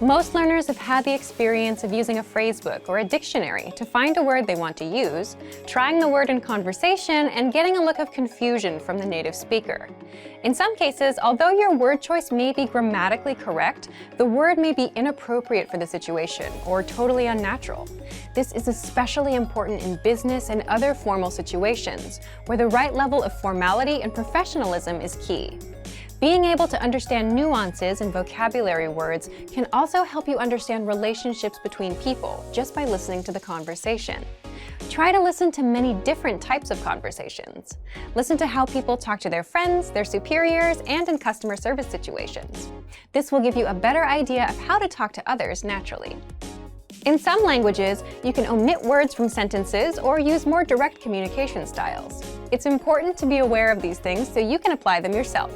Most learners have had the experience of using a phrasebook or a dictionary to find a word they want to use, trying the word in conversation, and getting a look of confusion from the native speaker. In some cases, although your word choice may be grammatically correct, the word may be inappropriate for the situation or totally unnatural. This is especially important in business and other formal situations, where the right level of formality and professionalism is key. Being able to understand nuances in vocabulary words can also help you understand relationships between people just by listening to the conversation. Try to listen to many different types of conversations. Listen to how people talk to their friends, their superiors, and in customer service situations. This will give you a better idea of how to talk to others naturally. In some languages, you can omit words from sentences or use more direct communication styles. It's important to be aware of these things so you can apply them yourself.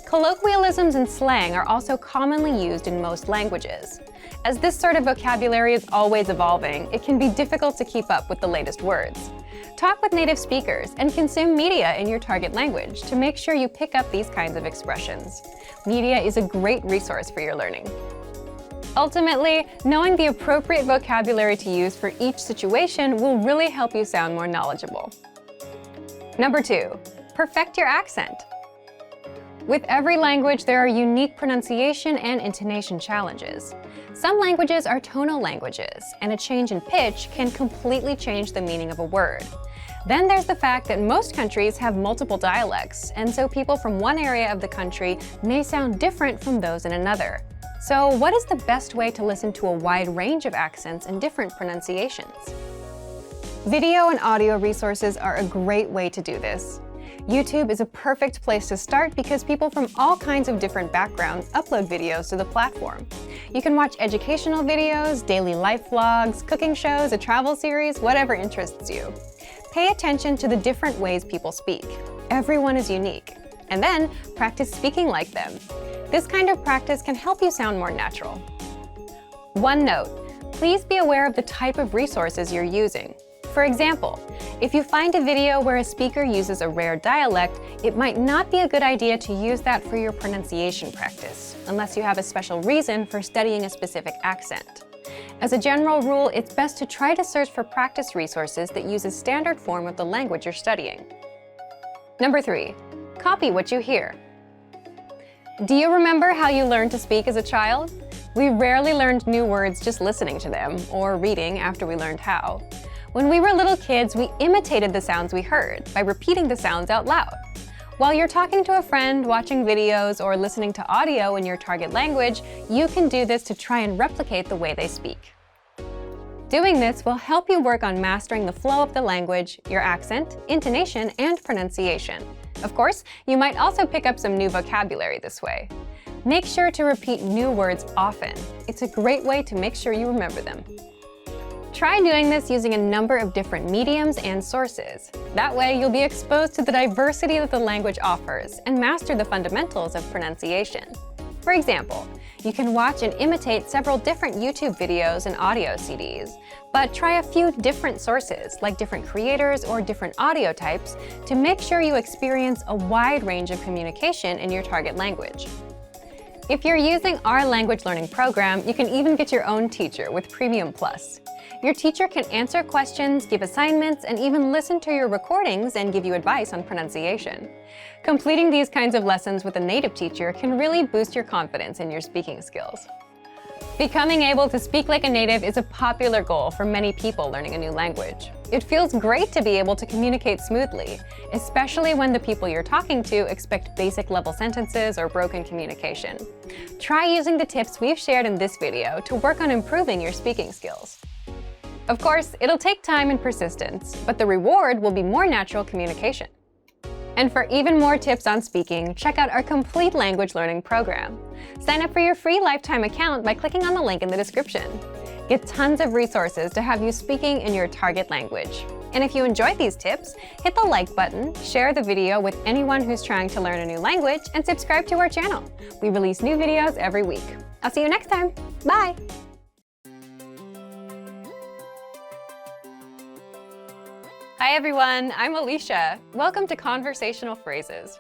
Colloquialisms and slang are also commonly used in most languages. As this sort of vocabulary is always evolving, it can be difficult to keep up with the latest words. Talk with native speakers and consume media in your target language to make sure you pick up these kinds of expressions. Media is a great resource for your learning. Ultimately, knowing the appropriate vocabulary to use for each situation will really help you sound more knowledgeable. Number 2, perfect your accent. With every language, there are unique pronunciation and intonation challenges. Some languages are tonal languages, and a change in pitch can completely change the meaning of a word. Then there's the fact that most countries have multiple dialects, and so people from one area of the country may sound different from those in another. So what is the best way to listen to a wide range of accents and different pronunciations? Video and audio resources are a great way to do this. YouTube is a perfect place to start because people from all kinds of different backgrounds upload videos to the platform. You can watch educational videos, daily life vlogs, cooking shows, a travel series, whatever interests you. Pay attention to the different ways people speak. Everyone is unique. And then practice speaking like them. This kind of practice can help you sound more natural. One note, please be aware of the type of resources you're using. For example, if you find a video where a speaker uses a rare dialect, it might not be a good idea to use that for your pronunciation practice, unless you have a special reason for studying a specific accent. As a general rule, it's best to try to search for practice resources that use a standard form of the language you're studying. Number 3, copy what you hear. Do you remember how you learned to speak as a child? We rarely learned new words just listening to them, or reading after we learned how. When we were little kids, we imitated the sounds we heard by repeating the sounds out loud. While you're talking to a friend, watching videos, or listening to audio in your target language, you can do this to try and replicate the way they speak. Doing this will help you work on mastering the flow of the language, your accent, intonation, and pronunciation. Of course, you might also pick up some new vocabulary this way. Make sure to repeat new words often. It's a great way to make sure you remember them. Try doing this using a number of different mediums and sources. That way, you'll be exposed to the diversity that the language offers and master the fundamentals of pronunciation. For example, you can watch and imitate several different YouTube videos and audio CDs, but try a few different sources, like different creators or different audio types, to make sure you experience a wide range of communication in your target language. If you're using our language learning program, you can even get your own teacher with Premium Plus. Your teacher can answer questions, give assignments, and even listen to your recordings and give you advice on pronunciation. Completing these kinds of lessons with a native teacher can really boost your confidence in your speaking skills. Becoming able to speak like a native is a popular goal for many people learning a new language. It feels great to be able to communicate smoothly, especially when the people you're talking to expect basic level sentences or broken communication. Try using the tips we've shared in this video to work on improving your speaking skills. Of course, it'll take time and persistence, but the reward will be more natural communication. And for even more tips on speaking, check out our complete language learning program. Sign up for your free lifetime account by clicking on the link in the description. Get tons of resources to have you speaking in your target language. And if you enjoyed these tips, hit the like button, share the video with anyone who's trying to learn a new language, and subscribe to our channel. We release new videos every week. I'll see you next time. Bye! Hi everyone, I'm Alicia. Welcome to Conversational Phrases.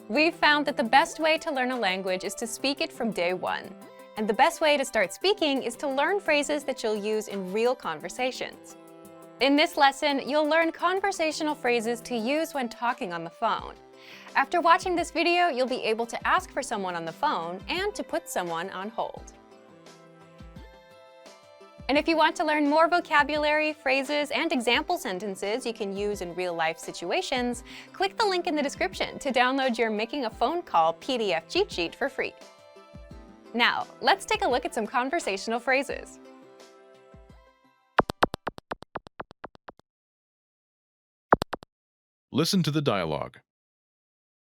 We've found that the best way to learn a language is to speak it from day one. And the best way to start speaking is to learn phrases that you'll use in real conversations. In this lesson, you'll learn conversational phrases to use when talking on the phone. After watching this video, you'll be able to ask for someone on the phone and to put someone on hold. And if you want to learn more vocabulary, phrases, and example sentences you can use in real-life situations, click the link in the description to download your Making a Phone Call PDF cheat sheet for free. Now, let's take a look at some conversational phrases. Listen to the dialogue.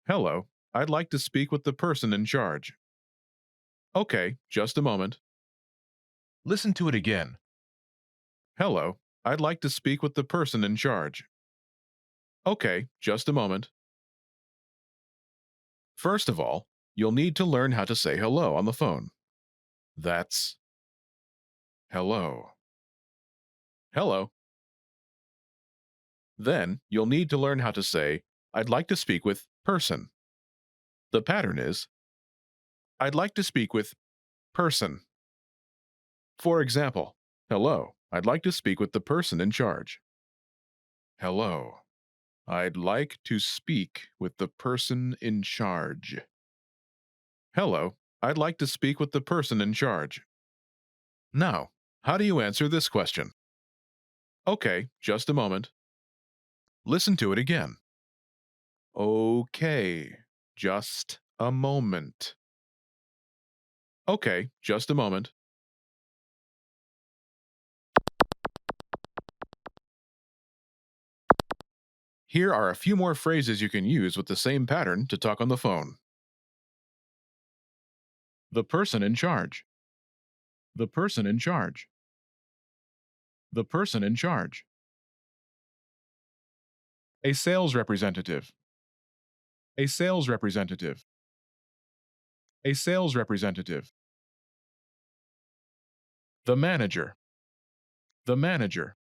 Hello, I'd like to speak with the person in charge. Okay, just a moment. Listen to it again. Hello, I'd like to speak with the person in charge. Okay, just a moment. First of all, you'll need to learn how to say hello on the phone. That's hello. Hello. Then, you'll need to learn how to say, I'd like to speak with person. The pattern is, I'd like to speak with person. For example, hello, I'd like to speak with the person in charge. Hello, I'd like to speak with the person in charge. Hello, I'd like to speak with the person in charge. Now, how do you answer this question? Okay, just a moment. Listen to it again. Okay, just a moment. Okay, just a moment. Here are a few more phrases you can use with the same pattern to talk on the phone. The person in charge. The person in charge. The person in charge. A sales representative. A sales representative. A sales representative. The manager. The manager.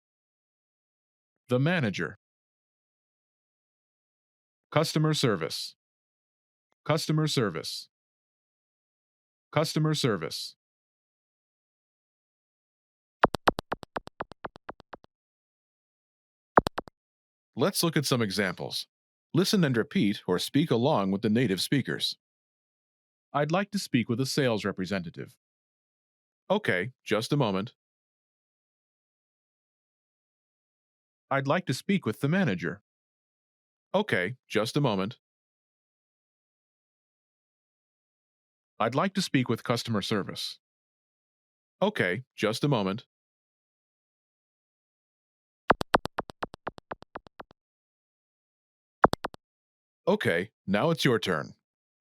The manager. Customer service. Customer service. Customer service. Let's look at some examples. Listen and repeat or speak along with the native speakers. I'd like to speak with a sales representative. Okay, just a moment. I'd like to speak with the manager. Okay, just a moment. I'd like to speak with customer service. Okay, just a moment. Okay, now it's your turn.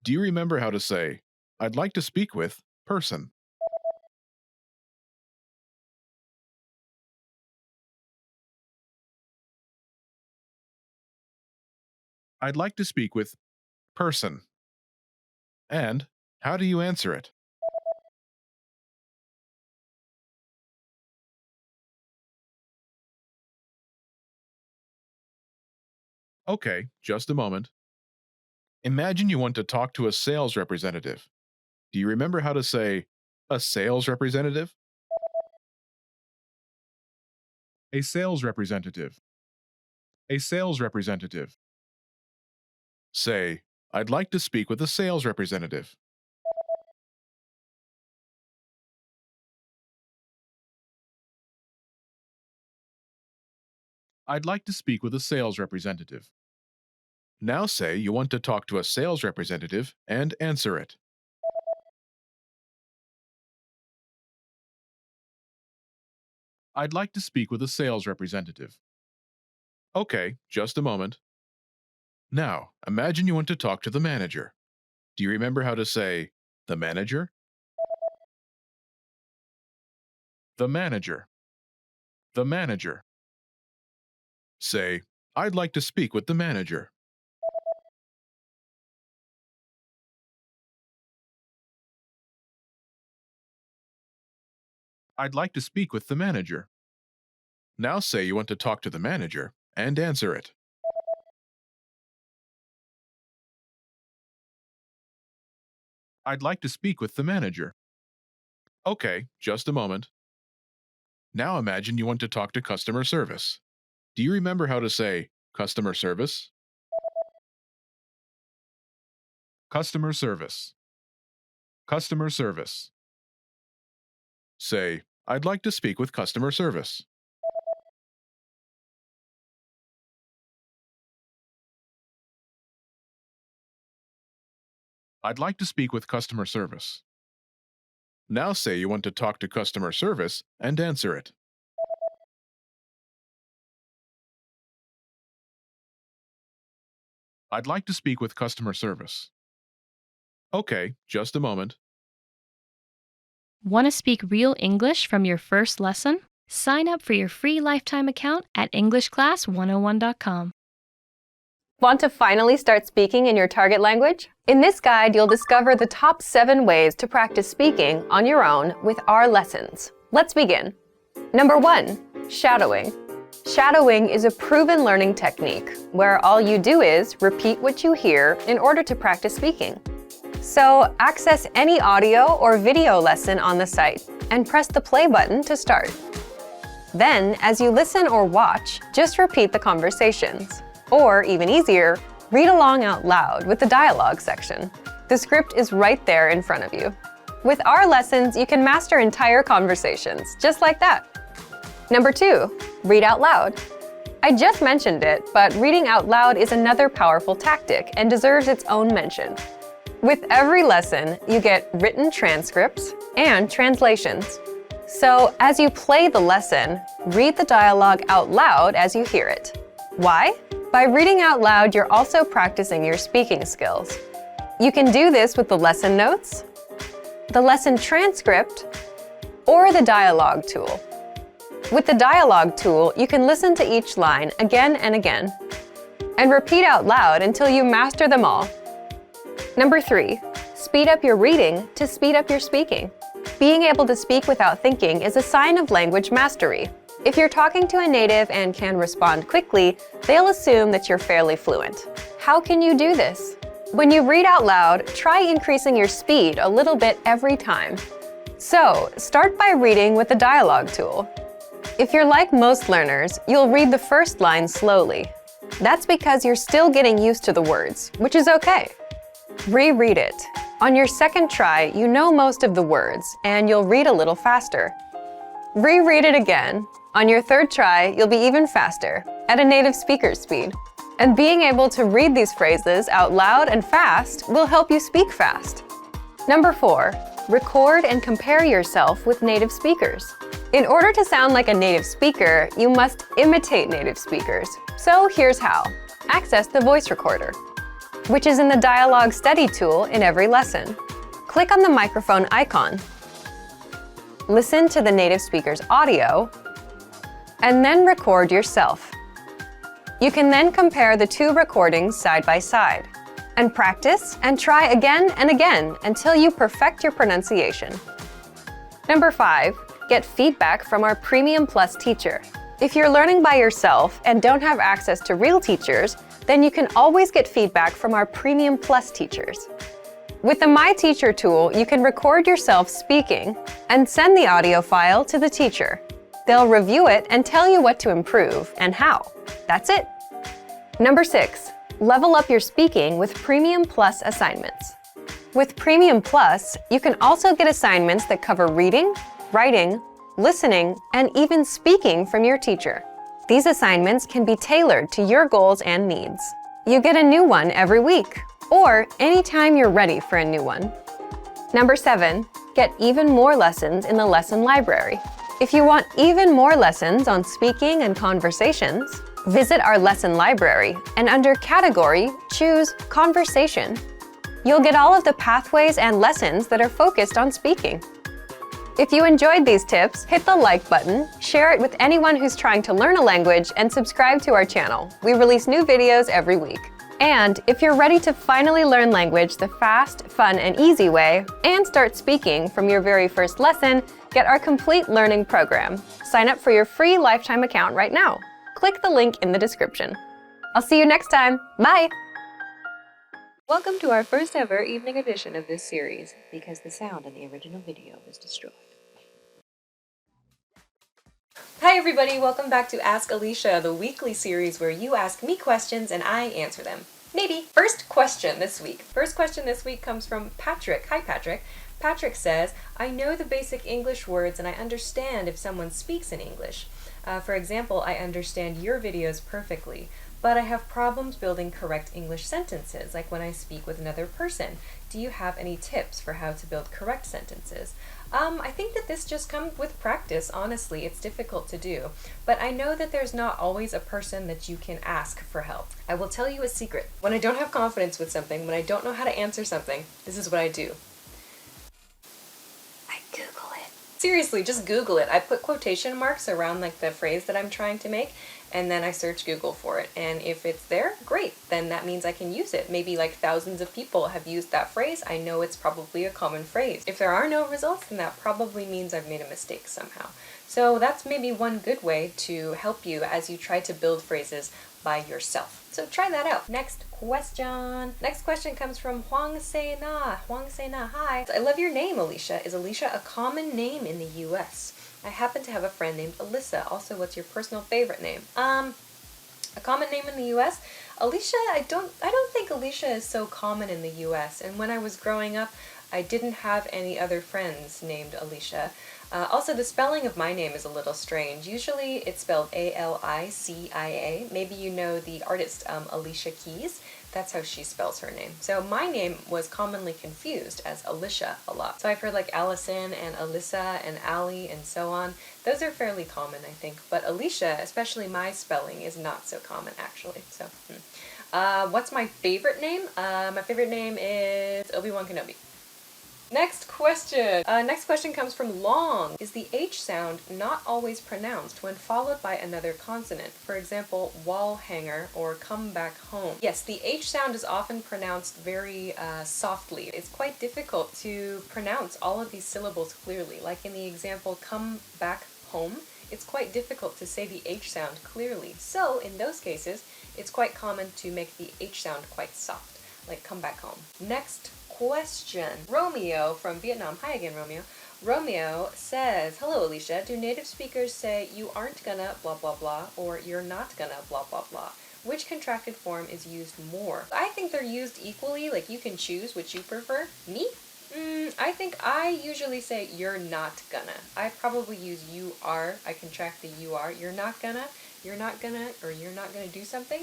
Do you remember how to say, I'd like to speak with person? I'd like to speak with person. And how do you answer it? Okay, just a moment. Imagine you want to talk to a sales representative. Do you remember how to say a sales representative? A sales representative. A sales representative. Say, I'd like to speak with a sales representative. I'd like to speak with a sales representative. Now say you want to talk to a sales representative and answer it. I'd like to speak with a sales representative. Okay, just a moment. Now, imagine you want to talk to the manager. Do you remember how to say the manager? The manager. The manager. Say, I'd like to speak with the manager. I'd like to speak with the manager. Now say you want to talk to the manager and answer it. I'd like to speak with the manager. Okay, just a moment. Now imagine you want to talk to customer service. Do you remember how to say customer service? Customer service. Customer service. Say, I'd like to speak with customer service. I'd like to speak with customer service. Now say you want to talk to customer service and answer it. I'd like to speak with customer service. Okay, just a moment. Want to speak real English from your first lesson? Sign up for your free lifetime account at EnglishClass101.com. Want to finally start speaking in your target language? In this guide, you'll discover the top 7 ways to practice speaking on your own with our lessons. Let's begin. Number 1, shadowing. Shadowing is a proven learning technique where all you do is repeat what you hear in order to practice speaking. So, access any audio or video lesson on the site and press the play button to start. Then, as you listen or watch, just repeat the conversations. Or, even easier, read along out loud with the dialogue section. The script is right there in front of you. With our lessons, you can master entire conversations, just like that. Number 2, read out loud. I just mentioned it, but reading out loud is another powerful tactic and deserves its own mention. With every lesson, you get written transcripts and translations. So, as you play the lesson, read the dialogue out loud as you hear it. Why? By reading out loud, you're also practicing your speaking skills. You can do this with the lesson notes, the lesson transcript, or the dialogue tool. With the dialogue tool, you can listen to each line again and again, and repeat out loud until you master them all. Number 3, speed up your reading to speed up your speaking. Being able to speak without thinking is a sign of language mastery. If you're talking to a native and can respond quickly, they'll assume that you're fairly fluent. How can you do this? When you read out loud, try increasing your speed a little bit every time. So, start by reading with the dialogue tool. If you're like most learners, you'll read the first line slowly. That's because you're still getting used to the words, which is okay. Reread it. On your second try, you know most of the words, and you'll read a little faster. Reread it again. On your third try, you'll be even faster, at a native speaker's speed. And being able to read these phrases out loud and fast will help you speak fast. Number 4, record and compare yourself with native speakers. In order to sound like a native speaker, you must imitate native speakers. So here's how. Access the voice recorder, which is in the Dialogue Study tool in every lesson. Click on the microphone icon. Listen to the native speaker's audio, and then record yourself. You can then compare the 2 recordings side by side, and practice and try again and again until you perfect your pronunciation. Number 5, get feedback from our Premium Plus teacher. If you're learning by yourself and don't have access to real teachers, then you can always get feedback from our Premium Plus teachers. With the My Teacher tool, you can record yourself speaking and send the audio file to the teacher. They'll review it and tell you what to improve and how. That's it. Number 6, level up your speaking with Premium Plus assignments. With Premium Plus, you can also get assignments that cover reading, writing, listening, and even speaking from your teacher. These assignments can be tailored to your goals and needs. You get a new one every week, or anytime you're ready for a new one. Number 7, get even more lessons in the lesson library. If you want even more lessons on speaking and conversations, visit our lesson library and under Category, choose Conversation. You'll get all of the pathways and lessons that are focused on speaking. If you enjoyed these tips, hit the like button, share it with anyone who's trying to learn a language, and subscribe to our channel. We release new videos every week. And if you're ready to finally learn language the fast, fun, and easy way, and start speaking from your very first lesson, get our complete learning program. Sign up for your free lifetime account right now. Click the link in the description. I'll see you next time. Bye! Welcome to our first ever evening edition of this series, because the sound in the original video was destroyed. Hi everybody, welcome back to Ask Alicia, the weekly series where you ask me questions and I answer them. Maybe. First question this week. First question this week comes from Patrick. Hi Patrick. Patrick says, I know the basic English words and I understand if someone speaks in English. For example, I understand your videos perfectly, but I have problems building correct English sentences, like when I speak with another person. Do you have any tips for how to build correct sentences? I think that this just comes with practice, honestly. It's difficult to do. But I know that there's not always a person that you can ask for help. I will tell you a secret. When I don't have confidence with something, when I don't know how to answer something, this is what I do. I Google it. Seriously, just Google it. I put quotation marks around like the phrase that I'm trying to make, and then I search Google for it. And if it's there, great. Then that means I can use it. Maybe like thousands of people have used that phrase. I know it's probably a common phrase. If there are no results, then that probably means I've made a mistake somehow. So that's maybe one good way to help you as you try to build phrases by yourself. So try that out. Next question. Next question comes from Huang Se-na. Huang Se-na, hi. I love your name, Alicia. Is Alicia a common name in the US? I happen to have a friend named Alyssa. Also, what's your personal favorite name? A common name in the US? Alicia, I don't think Alicia is so common in the US. And when I was growing up, I didn't have any other friends named Alicia. Also, the spelling of my name is a little strange. Usually it's spelled A-L-I-C-I-A. Maybe you know the artist Alicia Keys. That's how she spells her name. So my name was commonly confused as Alicia a lot. So I've heard like Allison and Alyssa and Allie and so on. Those are fairly common, I think. But Alicia, especially my spelling, is not so common actually. So, what's my favorite name? My favorite name is Obi-Wan Kenobi. Next question. Next question comes from Long. Is the H sound not always pronounced when followed by another consonant? For example, wall hanger or come back home. Yes, the H sound is often pronounced very softly. It's quite difficult to pronounce all of these syllables clearly. Like in the example, come back home, it's quite difficult to say the H sound clearly. So in those cases, it's quite common to make the H sound quite soft, like come back home. Next question. Romeo from Vietnam. Hi again, Romeo. Romeo says, hello, Alicia. Do native speakers say you aren't gonna blah blah blah or you're not gonna blah blah blah? Which contracted form is used more? I think they're used equally, like you can choose which you prefer. Me? I think I usually say you're not gonna. I probably use you are. I contract the you are. You're not gonna, or you're not gonna do something.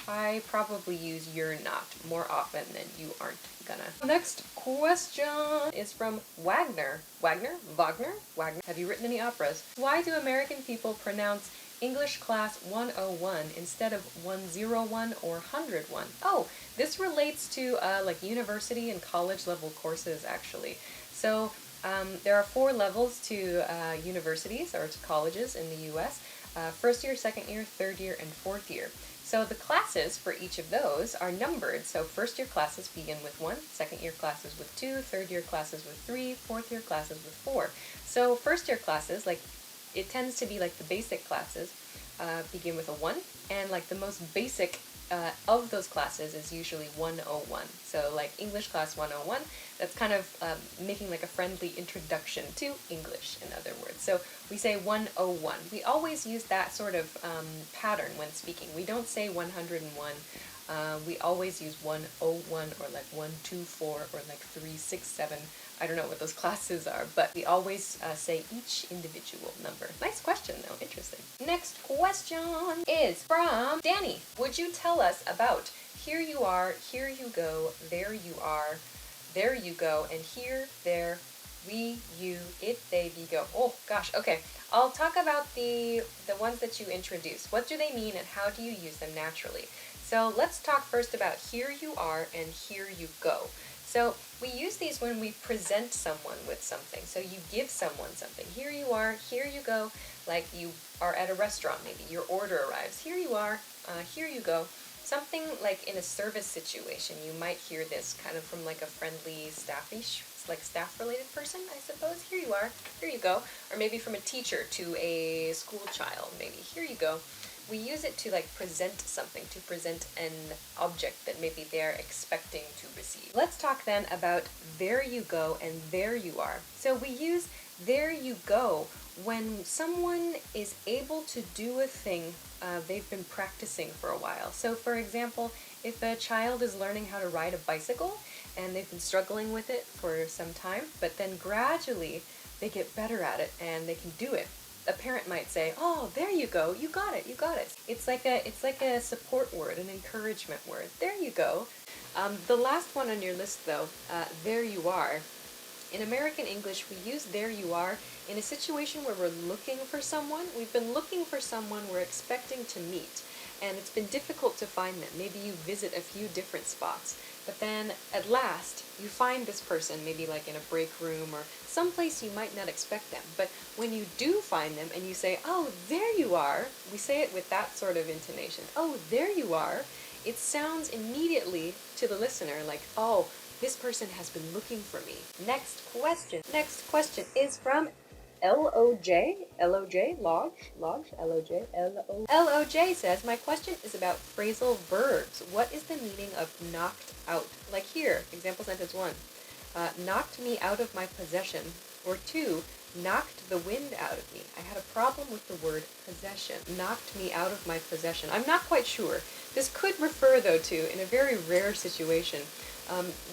I probably use you're not more often than you aren't gonna. Next question is from Wagner. Wagner? Have you written any operas? Why do American people pronounce English class 101 instead of 101 or 101? Oh, this relates to like university and college level courses actually. So there are 4 levels to universities or to colleges in the US. First year, second year, third year, and fourth year. So the classes for each of those are numbered. So first year classes begin with 1, second year classes with 2, third year classes with 3, fourth year classes with 4. So first year classes, like it tends to be like the basic classes, begin with a 1, and like the most basic of those classes is usually 101. So like English class 101, that's kind of making like a friendly introduction to English, in other words. So we say 101. We always use that sort of pattern when speaking. We don't say 101. We always use 101 or like 124 or like 367. I don't know what those classes are, but we always say each individual number. Nice question though, interesting. Next question is from Danny. Would you tell us about here you are, here you go, there you are, there you go, and here, there, we, you, it, they, we, go. Oh gosh, okay. I'll talk about the ones that you introduced. What do they mean and how do you use them naturally? So let's talk first about here you are and here you go. So we use these when we present someone with something. So you give someone something. Here you are, here you go. Like you are at a restaurant, maybe your order arrives. Here you are, here you go. Something like in a service situation, you might hear this kind of from like a friendly staffish, like staff-related person, I suppose. Here you are, here you go. Or maybe from a teacher to a school child, maybe. Here you go. we use it to like present something, to present an object that maybe they're expecting to receive. Let's talk then about there you go and there you are. So we use there you go when someone is able to do a thing they've been practicing for a while. So for example, if a child is learning how to ride a bicycle and they've been struggling with it for some time, but then gradually they get better at it and they can do it. A parent might say, "Oh, there you go, you got it, you got it." It's like a support word, an encouragement word. There you go. The last one on your list, though, there you are. In American English, we use there you are in a situation where we're looking for someone. We've been looking for someone we're expecting to meet, and it's been difficult to find them. Maybe you visit a few different spots, but then at last you find this person, maybe like in a break room or someplace you might not expect them. But when you do find them and you say, "Oh, there you are," we say it with that sort of intonation. "Oh, there you are." It sounds immediately to the listener like, "Oh, this person has been looking for me." Next question. Next question is from LOJ. LOJ, LOJ says, "My question is about phrasal verbs. What is the meaning of knocked out?" Like here, example sentence 1. Knocked me out of my possession. Or 2, knocked the wind out of me. I had a problem with the word possession. Knocked me out of my possession. I'm not quite sure. This could refer, though, to, in a very rare situation,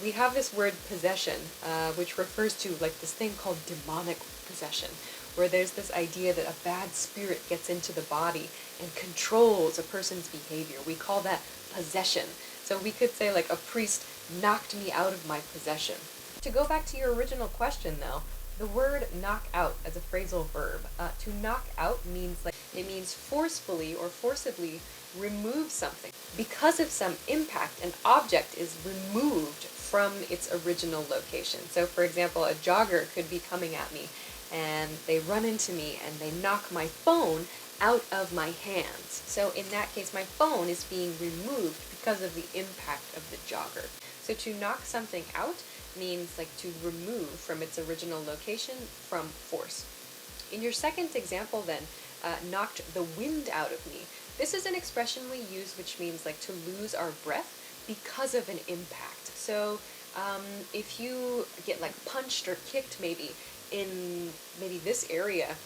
we have this word possession, which refers to like this thing called demonic possession, where there's this idea that a bad spirit gets into the body and controls a person's behavior. We call that possession. So we could say like a priest knocked me out of my possession. To go back to your original question, though, the word knock out as a phrasal verb, to knock out means like it means forcefully or forcibly remove something. Because of some impact, an object is removed from its original location. So for example, a jogger could be coming at me and they run into me and they knock my phone out of my hands. So in that case, my phone is being removed because of the impact of the jogger. So to knock something out means like to remove from its original location from force. In your second example then, knocked the wind out of me. This is an expression we use which means like to lose our breath because of an impact. So if you get like punched or kicked maybe in maybe this area,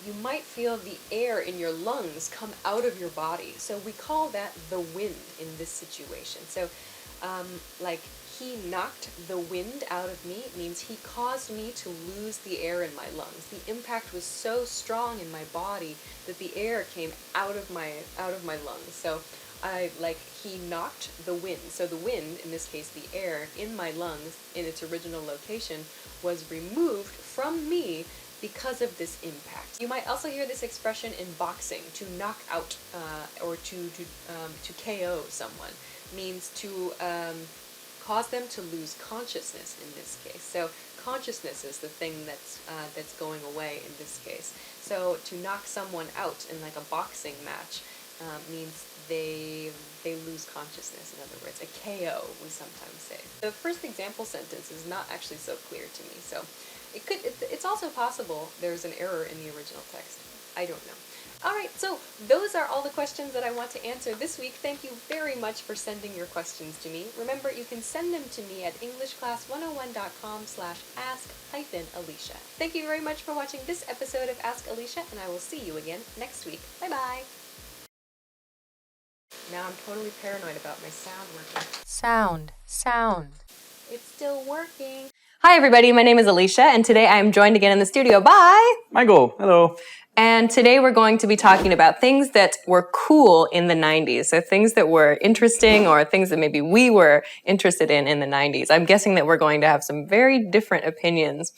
you might feel the air in your lungs come out of your body. So we call that the wind in this situation. So like he knocked the wind out of me means he caused me to lose the air in my lungs. The impact was so strong in my body that the air came out of my lungs. So he knocked the wind. So the wind, in this case the air, in my lungs in its original location was removed from me because of this impact. You might also hear this expression in boxing, to knock out or to KO someone, means to cause them to lose consciousness in this case. So consciousness is the thing that's going away in this case. So to knock someone out in like a boxing match means they lose consciousness. In other words, a KO we sometimes say. The first example sentence is not actually so clear to me. So it's also possible there's an error in the original text. I don't know. Alright, so those are all the questions that I want to answer this week. Thank you very much for sending your questions to me. Remember, you can send them to me at englishclass101.com/ask-Alicia. Thank you very much for watching this episode of Ask Alicia, and I will see you again next week. Bye-bye! Now I'm totally paranoid about my sound working. Sound. It's still working. Hi everybody, my name is Alicia, and today I am joined again in the studio by Michael, hello. And today we're going to be talking about things that were cool in the 90s. So things that were interesting or things that maybe we were interested in the 90s. I'm guessing that we're going to have some very different opinions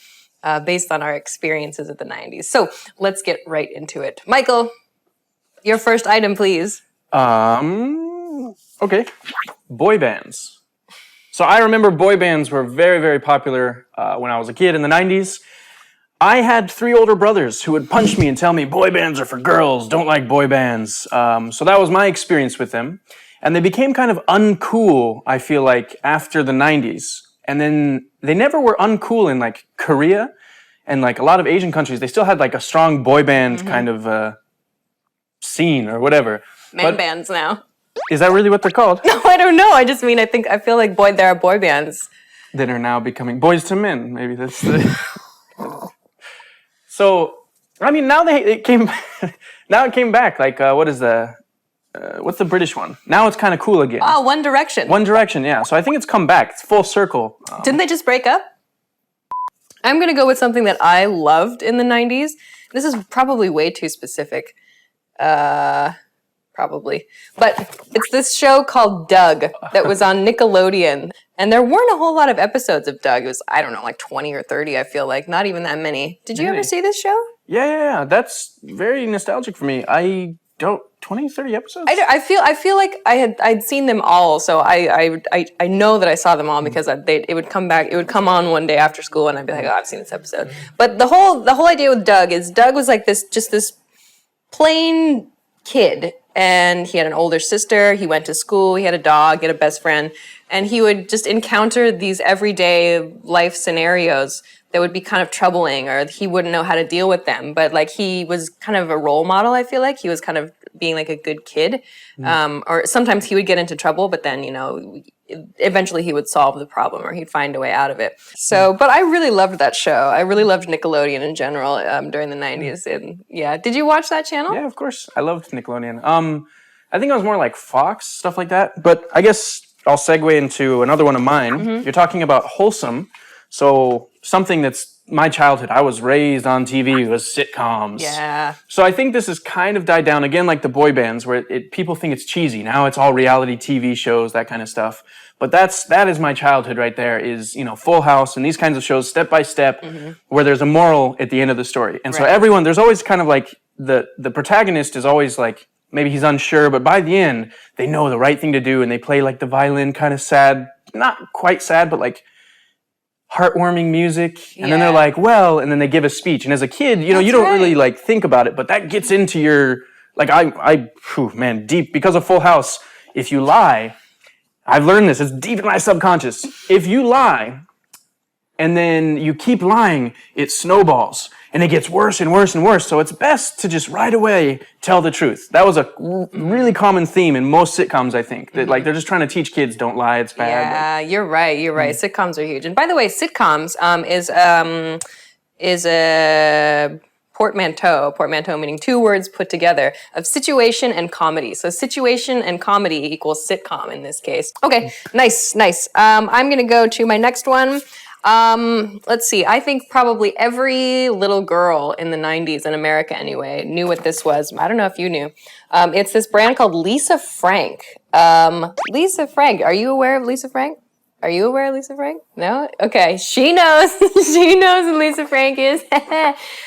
based on our experiences of the 90s. So let's get right into it. Michael, your first item, please. Okay. Boy bands. So I remember boy bands were very, very popular when I was a kid in the 90s. I had 3 older brothers who would punch me and tell me, boy bands are for girls, don't like boy bands. So that was my experience with them. And they became kind of uncool, I feel like, after the 90s. And then they never were uncool in like Korea and like a lot of Asian countries. They still had like a strong boy band kind of scene or whatever. Man But bands now. is that really what they're called? No, I don't know. I just mean, I feel like there are boy bands. That are now becoming boys to men. Maybe that's the. So, I mean, now it came, now it came back. Like, what's the British one? Now it's kind of cool again. Oh, One Direction. One Direction, yeah. So I think it's come back. It's full circle. Didn't they just break up? I'm going to go with something that I loved in the 90s. This is probably way too specific. Probably. But it's this show called Doug that was on Nickelodeon. And there weren't a whole lot of episodes of Doug. It was, I don't know, like 20 or 30, I feel like. Not even that many. Did you ever see this show? Yeah. That's very nostalgic for me. I don't, 20, 30 episodes? I feel like I'd seen them all, so I know that I saw them all because it would come on one day after school, and I'd be like, oh, I've seen this episode. But the whole idea with Doug is Doug was like this plain kid, and he had an older sister. He went to school. He had a dog. He had a best friend, and he would just encounter these everyday life scenarios that would be kind of troubling, or he wouldn't know how to deal with them. But like he was kind of a role model, I feel like. He was kind of being like a good kid. Or sometimes he would get into trouble, but then, eventually he would solve the problem or he'd find a way out of it. So, but I really loved that show. I really loved Nickelodeon in general during the 90s. And yeah, did you watch that channel? Yeah, of course. I loved Nickelodeon. I think I was more like Fox, stuff like that. But I guess I'll segue into another one of mine. You're talking about wholesome. So something that's my childhood. I was raised on TV was sitcoms. Yeah. So I think this has kind of died down again, like the boy bands, where people think it's cheesy. Now it's all reality TV shows, that kind of stuff. But that is my childhood right there. Is Full House and these kinds of shows, step by step, where there's a moral at the end of the story. And so there's always kind of like the protagonist is always like maybe he's unsure, but by the end they know the right thing to do, and they play like the violin, kind of sad, not quite sad, but like heartwarming music, and then they're like, well, and then they give a speech. And as a kid, you don't really like think about it, but that gets into your, like man, deep, because of Full House, if you lie, I've learned this, it's deep in my subconscious. If you lie, and then you keep lying, it snowballs, and it gets worse and worse and worse. So it's best to just right away tell the truth. That was a really common theme in most sitcoms, I think. That like they're just trying to teach kids, don't lie, it's bad. Yeah, you're right. Sitcoms are huge. And by the way, sitcoms is a portmanteau meaning two words put together, of situation and comedy. So situation and comedy equals sitcom in this case. Okay, nice. I'm gonna go to my next one. Let's see. I think probably every little girl in the 90s, in America anyway, knew what this was. I don't know if you knew. It's this brand called Lisa Frank. Lisa Frank. Are you aware of Lisa Frank? Are you aware of Lisa Frank? No? Okay. She knows. She knows who Lisa Frank is.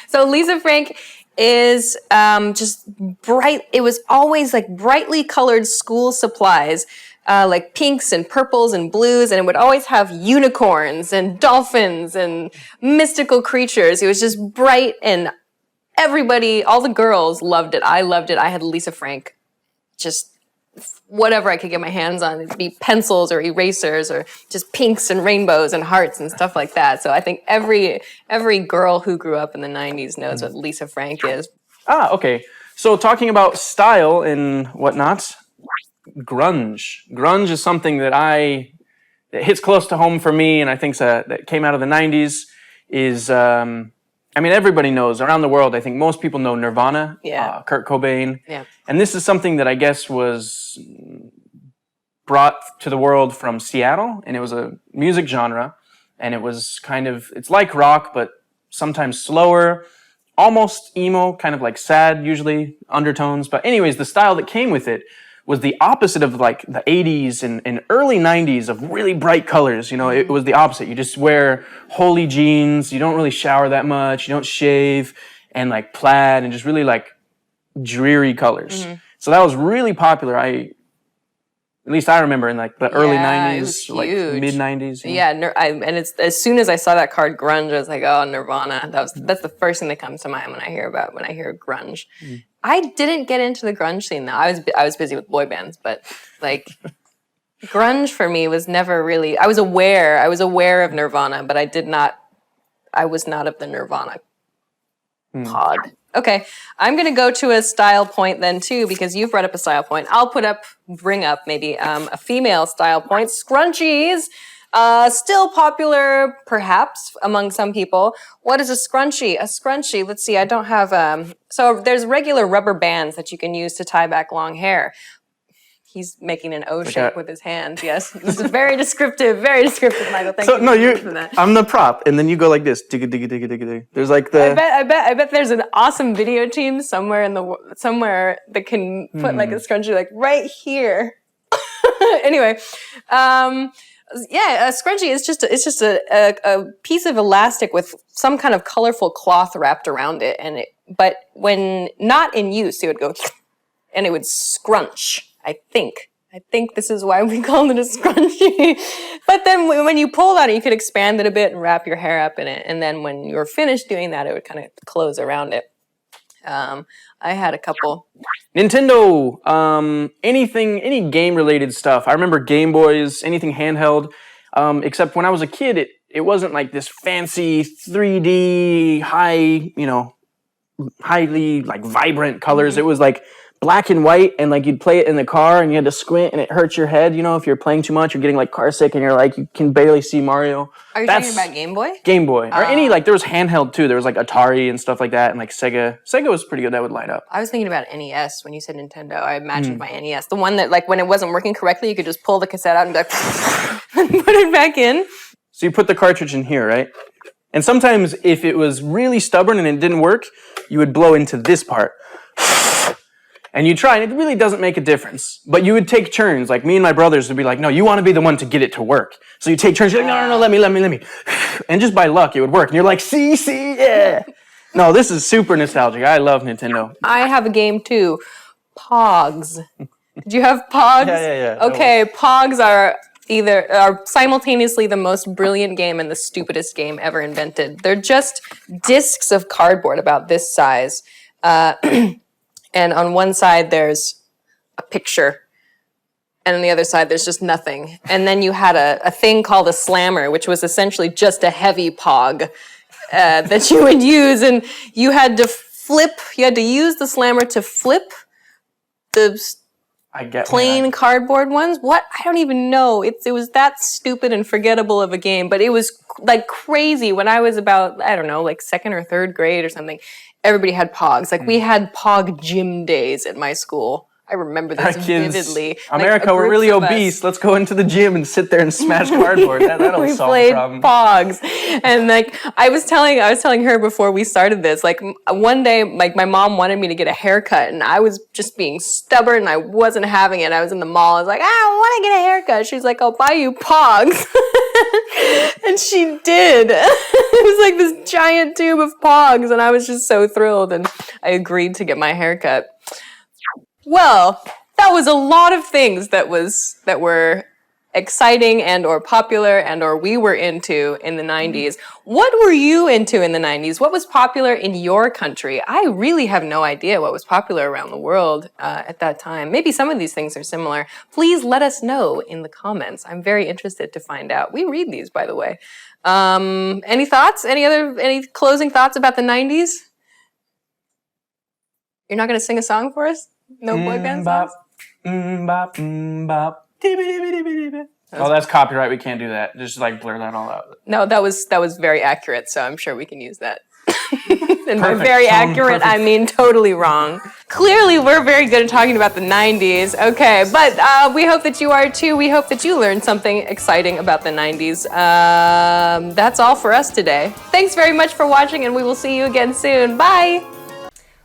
So Lisa Frank is just bright. It was always like brightly colored school supplies. Like pinks and purples and blues, and it would always have unicorns and dolphins and mystical creatures. It was just bright, and everybody, all the girls loved it. I loved it. I had Lisa Frank, just whatever I could get my hands on. It'd be pencils or erasers or just pinks and rainbows and hearts and stuff like that. So I think every girl who grew up in the 90s knows what Lisa Frank is. Okay. So talking about style and whatnot, grunge. Grunge is something that hits close to home for me, and I think that came out of the 90s, is, everybody knows, around the world, I think most people know Nirvana, Kurt Cobain. Yeah. And this is something that I guess was brought to the world from Seattle, and it was a music genre, and it was it's like rock, but sometimes slower, almost emo, kind of like sad, usually, undertones. But anyways, the style that came with it was the opposite of like the 80s and early 90s of really bright colors. It was the opposite. You just wear holey jeans, you don't really shower that much, you don't shave, and like plaid and just really like dreary colors. So that was really popular. At least I remember in like the early 90s, like mid 90s. Yeah, and it's as soon as I saw that card grunge, I was like, oh, Nirvana. That's the first thing that comes to mind when I hear grunge. I didn't get into the grunge scene though. I was busy with boy bands, but like grunge for me was never really. I was aware of Nirvana, but I was not of the Nirvana pod. Okay, I'm gonna go to a style point then too, because you've brought up a style point. I'll bring up maybe a female style point. Scrunchies, still popular perhaps among some people. What is a scrunchie? A scrunchie, let's see, I don't have, so there's regular rubber bands that you can use to tie back long hair. He's making an O shape with his hand. Yes, this is very descriptive, Michael. Thank you for that. I'm the prop, and then you go like this. Digga, digga, digga, digga, digga. There's like the. I bet there's an awesome video team somewhere that can put like a scrunchie like right here. Anyway, yeah, a scrunchie is just a piece of elastic with some kind of colorful cloth wrapped around it, but when not in use, it would go and it would scrunch. I think this is why we called it a scrunchie. But then when you pulled on it, you could expand it a bit and wrap your hair up in it. And then when you were finished doing that, it would kind of close around it. I had a couple. Nintendo, any game-related stuff. I remember Game Boys, anything handheld. Except when I was a kid, it wasn't like this fancy 3D, highly like vibrant colors. It was like black and white, and like you'd play it in the car and you had to squint and it hurts your head, if you're playing too much, you're getting like car sick and you're like, you can barely see Mario. Are you talking about Game Boy? Game Boy. Or any, like there was handheld too. There was like Atari and stuff like that, and like Sega. Sega was pretty good, that would light up. I was thinking about NES when you said Nintendo. I imagined my NES. The one that like when it wasn't working correctly, you could just pull the cassette out and like, put it back in. So you put the cartridge in here, right? And sometimes if it was really stubborn and it didn't work, you would blow into this part. And you try, and it really doesn't make a difference. But you would take turns. Like, me and my brothers would be like, no, you want to be the one to get it to work. So you take turns. You're like, no, let me. And just by luck, it would work. And you're like, see, yeah. No, this is super nostalgic. I love Nintendo. I have a game, too. Pogs. Did you have Pogs? Yeah. Okay, Pogs are simultaneously the most brilliant game and the stupidest game ever invented. They're just discs of cardboard about this size. And on one side, there's a picture. And on the other side, there's just nothing. And then you had a thing called a slammer, which was essentially just a heavy pog that you would use. And you had to use the slammer to flip the plain cardboard ones. What? I don't even know. It was that stupid and forgettable of a game. But it was like crazy when I was about, I don't know, like second or third grade or something. Everybody had Pogs. Like, we had Pog gym days at my school. I remember this vividly. America, we're really obese. Let's go into the gym and sit there and smash cardboard. That'll solve the problem. We played Pogs. And, like, I was telling her before we started this, like, one day, like, my mom wanted me to get a haircut, and I was just being stubborn, and I wasn't having it. I was in the mall. I was like, I don't want to get a haircut. She's like, I'll buy you Pogs. And she did. It was like this giant tube of Pogs, and I was just so thrilled, and I agreed to get my haircut. Well, that was a lot of things that were exciting and or popular and or we were into in the 90s. What were you into in the 90s? What was popular in your country? I really have no idea what was popular around the world at that time. Maybe some of these things are similar. Please let us know in the comments. I'm very interested to find out. We read these, by the way. Any thoughts? Any closing thoughts about the 90s? You're not going to sing a song for us? No boy band songs? Oh, that's copyright. We can't do that. Just like blur that all out. No, that was very accurate, so I'm sure we can use that. And by very accurate, I mean totally wrong. Clearly, we're very good at talking about the 90s. Okay, but we hope that you are too. We hope that you learned something exciting about the 90s. That's all for us today. Thanks very much for watching, and we will see you again soon. Bye!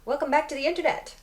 Welcome back to the internet.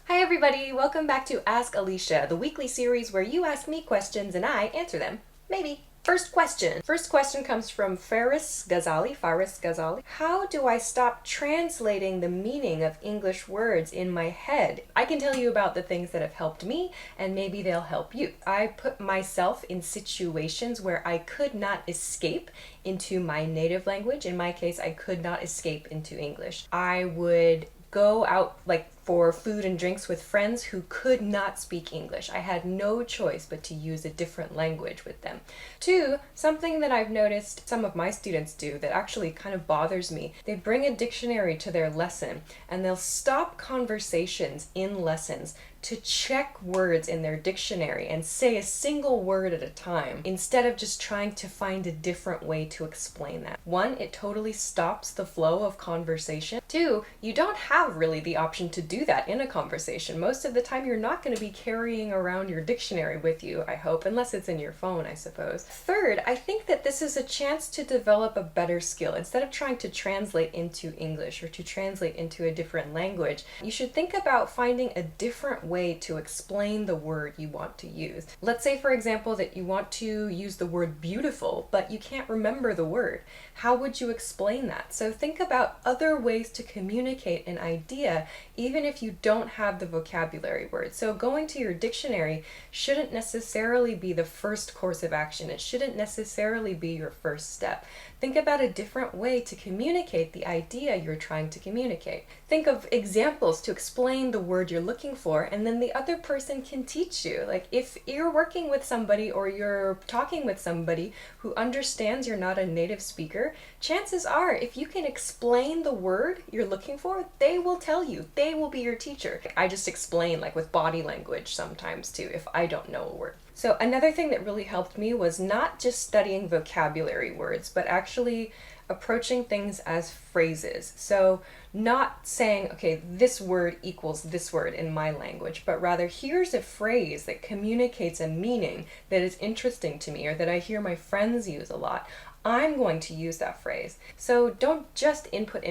Hi everybody, welcome back to Ask Alicia, the weekly series where you ask me questions and I answer them. Maybe. First question. First question comes from Faris Ghazali. How do I stop translating the meaning of English words in my head? I can tell you about the things that have helped me, and maybe they'll help you. I put myself in situations where I could not escape into my native language. In my case, I could not escape into English. I would go out, like for food and drinks with friends who could not speak English. I had no choice but to use a different language with them. 2, something that I've noticed some of my students do that actually kind of bothers me. They bring a dictionary to their lesson and they'll stop conversations in lessons to check words in their dictionary and say a single word at a time instead of just trying to find a different way to explain that. 1, it totally stops the flow of conversation. 2, you don't have really the option to do that in a conversation. Most of the time you're not going to be carrying around your dictionary with you, I hope, unless it's in your phone, I suppose. 3rd, I think that this is a chance to develop a better skill. Instead of trying to translate into English or to translate into a different language, you should think about finding a different way to explain the word you want to use. Let's say, for example, that you want to use the word beautiful, but you can't remember the word. How would you explain that? So think about other ways to communicate an idea, even if you don't have the vocabulary word. So going to your dictionary shouldn't necessarily be the first course of action. It shouldn't necessarily be your first step. Think about a different way to communicate the idea you're trying to communicate. Think of examples to explain the word you're looking for, and then the other person can teach you. Like if you're working with somebody or you're talking with somebody who understands you're not a native speaker, chances are if you can explain the word you're looking for, they will tell you. They will be your teacher. I just explain like with body language sometimes too if I don't know a word. So another thing that really helped me was not just studying vocabulary words, but actually approaching things as phrases. So not saying, okay, this word equals this word in my language, but rather here's a phrase that communicates a meaning that is interesting to me or that I hear my friends use a lot. I'm going to use that phrase. So don't just input.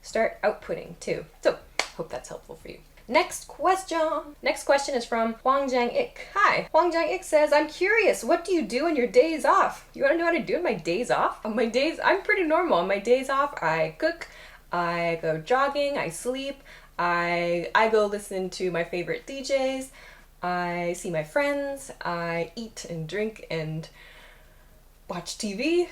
Start outputting too. So hope that's helpful for you. Next question. Next question is from Huang Jiang Ik. Hi. Huang Jiang Ik says, I'm curious, what do you do on your days off? You want to know how to do it on my days off? On my days, I'm pretty normal. On my days off, I cook, I go jogging, I sleep, I go listen to my favorite DJs, I see my friends, I eat and drink and watch TV.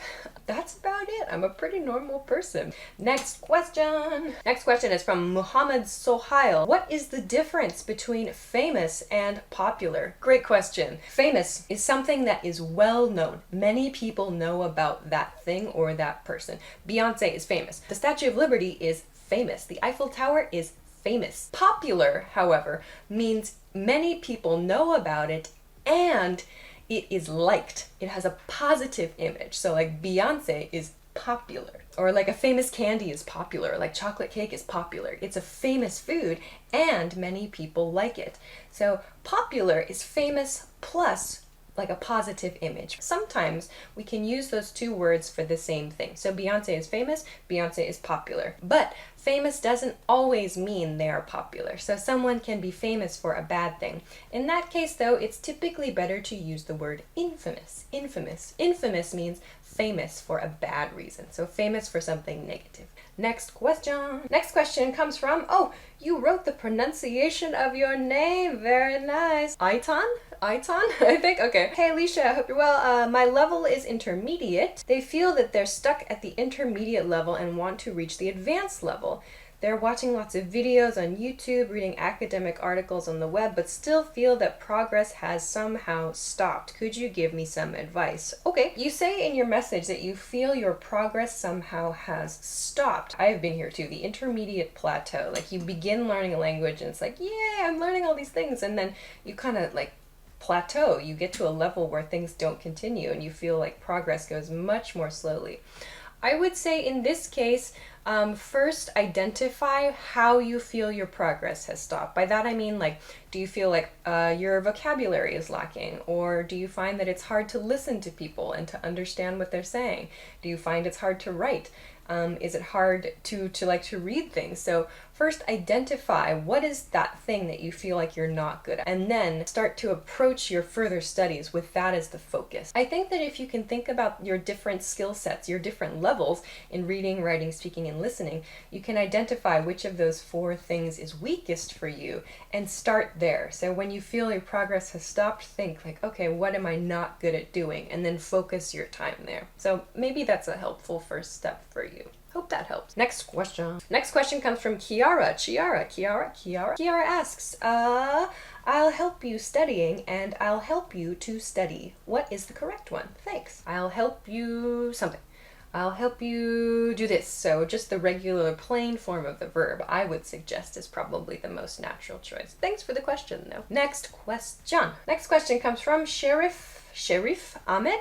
That's about it. I'm a pretty normal person. Next question. Next question is from Muhammad Sohail. What is the difference between famous and popular? Great question. Famous is something that is well known. Many people know about that thing or that person. Beyonce is famous. The Statue of Liberty is famous. The Eiffel Tower is famous. Popular, however, means many people know about it and it is liked. It has a positive image. So like Beyonce is popular, or like a famous candy is popular, like chocolate cake is popular. It's a famous food and many people like it. So popular is famous plus like a positive image. Sometimes we can use those two words for the same thing. So Beyonce is famous, Beyonce is popular. But famous doesn't always mean they are popular. So someone can be famous for a bad thing. In that case though, it's typically better to use the word infamous. Infamous means famous for a bad reason. So famous for something negative. Next question. Next question comes from, oh, you wrote the pronunciation of your name. Very nice. Aitan, I think. Okay. Hey, Alicia, I hope you're well. My level is intermediate. They feel that they're stuck at the intermediate level and want to reach the advanced level. They're watching lots of videos on YouTube, reading academic articles on the web, but still feel that progress has somehow stopped. Could you give me some advice? Okay, you say in your message that you feel your progress somehow has stopped. I have been here too, the intermediate plateau. Like you begin learning a language and it's like, yeah, I'm learning all these things. And then you kind of like plateau. You get to a level where things don't continue and you feel like progress goes much more slowly. I would say in this case, first identify how you feel your progress has stopped. By that I mean, like, do you feel like your vocabulary is lacking? Or do you find that it's hard to listen to people and to understand what they're saying? Do you find it's hard to write? Is it hard to read things? So first identify what is that thing that you feel like you're not good at, and then start to approach your further studies with that as the focus. I think that if you can think about your different skill sets, your different levels in reading, writing, speaking, and listening, you can identify which of those 4 things is weakest for you and start there. So when you feel your progress has stopped, think like, okay, what am I not good at doing? And then focus your time there. So maybe that's a helpful first step for you. you. Hope that helps. Next question. Next question comes from Kiara. Kiara asks, I'll help you studying and I'll help you to study. What is the correct one? Thanks. I'll help you something. I'll help you do this. So just the regular plain form of the verb I would suggest is probably the most natural choice. Thanks for the question though. Next question. Next question comes from Sharif Ahmed?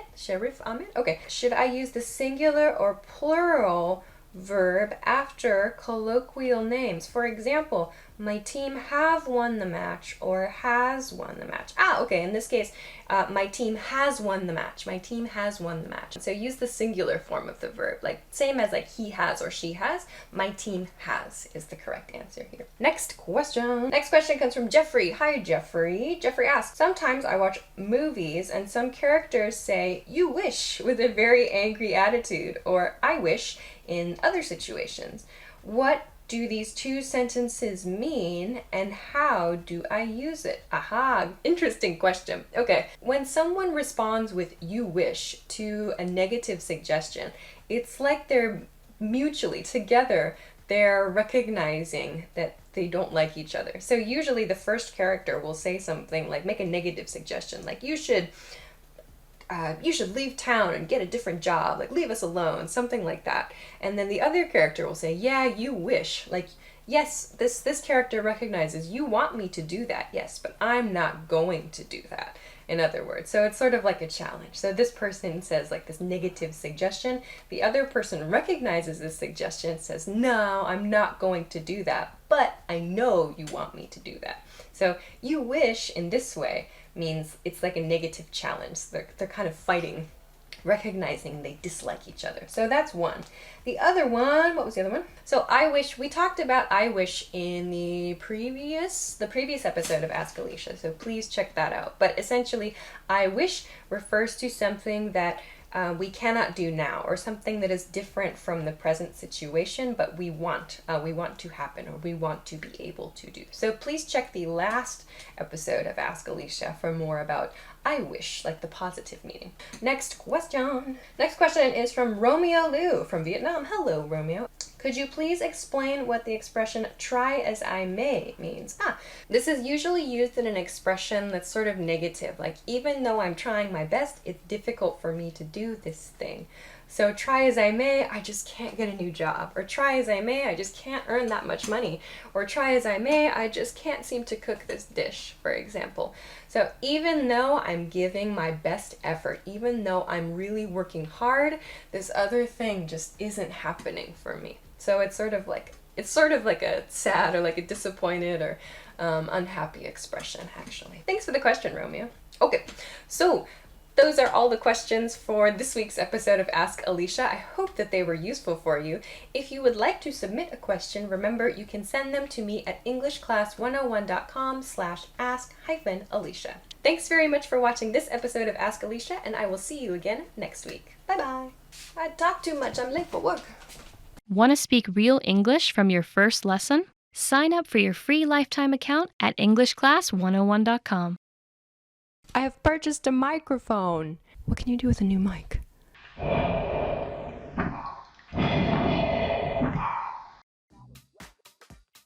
Okay. Should I use the singular or plural verb after colloquial names? For example, my team have won the match or has won the match. Okay, in this case, my team has won the match. My team has won the match. So use the singular form of the verb, like same as like he has or she has. My team has is the correct answer here. Next question. Next question comes from Jeffrey. Hi, Jeffrey. Jeffrey asks, sometimes I watch movies and some characters say, you wish, with a very angry attitude, or I wish in other situations. What do these two sentences mean and how do I use it? Aha, interesting question. Okay, when someone responds with you wish to a negative suggestion, it's like they're mutually together, they're recognizing that they don't like each other. So usually the first character will say something like, make a negative suggestion, like you should leave town and get a different job, like leave us alone, something like that. And then the other character will say, yeah, you wish, like, yes, this character recognizes you want me to do that, yes, but I'm not going to do that, in other words. So it's sort of like a challenge. So this person says like this negative suggestion, the other person recognizes this suggestion, says, no, I'm not going to do that, but I know you want me to do that. So you wish in this way means it's like a negative challenge. They're kind of fighting, recognizing they dislike each other. So that's one. The other one, what was the other one? So I wish, we talked about I wish in the previous episode of Ask Alicia, so please check that out. But essentially, I wish refers to something that we cannot do now, or something that is different from the present situation, but we want to happen, or we want to be able to do. So please check the last episode of Ask Alicia for more about I wish, like the positive meaning. Next question. Next question is from Romeo Liu from Vietnam. Hello, Romeo. Could you please explain what the expression try as I may means? This is usually used in an expression that's sort of negative, like even though I'm trying my best, it's difficult for me to do this thing. So try as I may, I just can't get a new job. Or try as I may, I just can't earn that much money. Or try as I may, I just can't seem to cook this dish, for example. So even though I'm giving my best effort, even though I'm really working hard, this other thing just isn't happening for me. So it's sort of like a sad or like a disappointed or unhappy expression, actually. Thanks for the question, Romeo. Okay, so those are all the questions for this week's episode of Ask Alicia. I hope that they were useful for you. If you would like to submit a question, remember you can send them to me at englishclass101.com/ask-alicia. Thanks very much for watching this episode of Ask Alicia, and I will see you again next week. Bye-bye. I talk too much. I'm late for work. Want to speak real English from your first lesson? Sign up for your free lifetime account at englishclass101.com. I have purchased a microphone. What can you do with a new mic?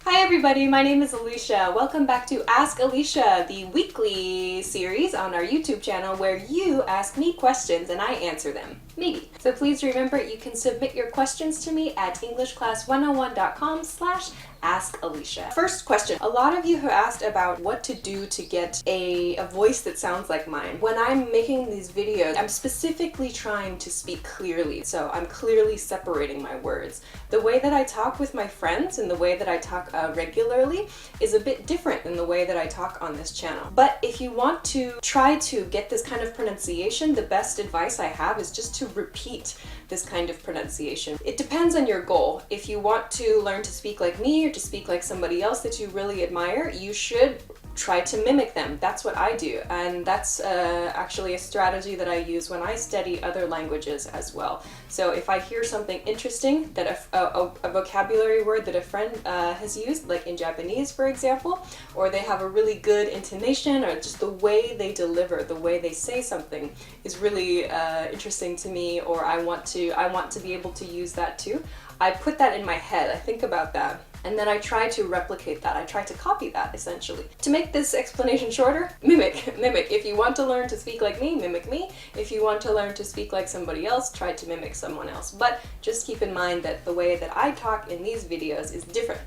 Hi everybody, my name is Alicia. Welcome back to Ask Alicia, the weekly series on our YouTube channel where you ask me questions and I answer them. Maybe. So please remember you can submit your questions to me at englishclass101.com/askalicia. First question. A lot of you have asked about what to do to get a voice that sounds like mine. When I'm making these videos, I'm specifically trying to speak clearly, so I'm clearly separating my words. The way that I talk with my friends and the way that I talk regularly is a bit different than the way that I talk on this channel. But if you want to try to get this kind of pronunciation, the best advice I have is just to repeat this kind of pronunciation. It depends on your goal. If you want to learn to speak like me or to speak like somebody else that you really admire, you should try to mimic them. That's what I do, and that's actually a strategy that I use when I study other languages as well. So if I hear something interesting, that a vocabulary word that a friend has used, like in Japanese for example, or they have a really good intonation, or just the way they deliver, the way they say something is really interesting to me, or I want to be able to use that too. I put that in my head, I think about that, and then I try to replicate that. I try to copy that, essentially. To make this explanation shorter, mimic. Mimic. If you want to learn to speak like me, mimic me. If you want to learn to speak like somebody else, try to mimic someone else. But just keep in mind that the way that I talk in these videos is different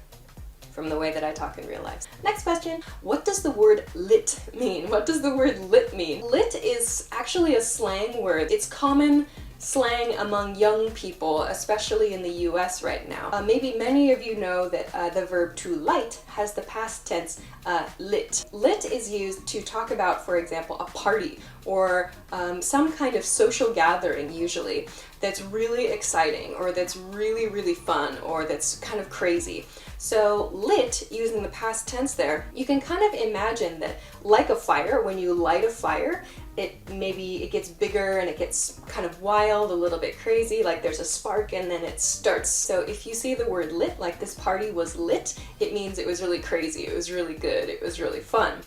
from the way that I talk in real life. Next question, what does the word lit mean? What does the word lit mean? Lit is actually a slang word. It's common slang among young people, especially in the US right now. Maybe many of you know that the verb to light has the past tense lit. Lit is used to talk about, for example, a party or some kind of social gathering usually that's really exciting or that's really, really fun or that's kind of crazy. So lit, using the past tense there, you can kind of imagine that like a fire, when you light a fire, it gets bigger and it gets kind of wild, a little bit crazy, like there's a spark and then it starts. So if you see the word lit, like this party was lit, it means it was really crazy, it was really good, it was really fun.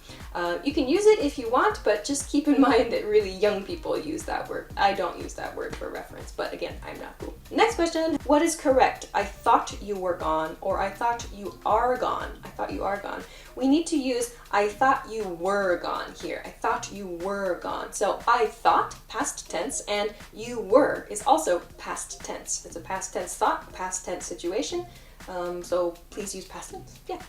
You can use it if you want, but just keep in mind that really young people use that word. I don't use that word for reference, but again, I'm not cool. Next question, what is correct? I thought you were gone, or I thought you are gone. I thought you are gone. We need to use I thought you were gone here. I thought you were gone. So I thought, past tense, and you were is also past tense. It's a past tense thought, past tense situation. So please use past tense. Yeah.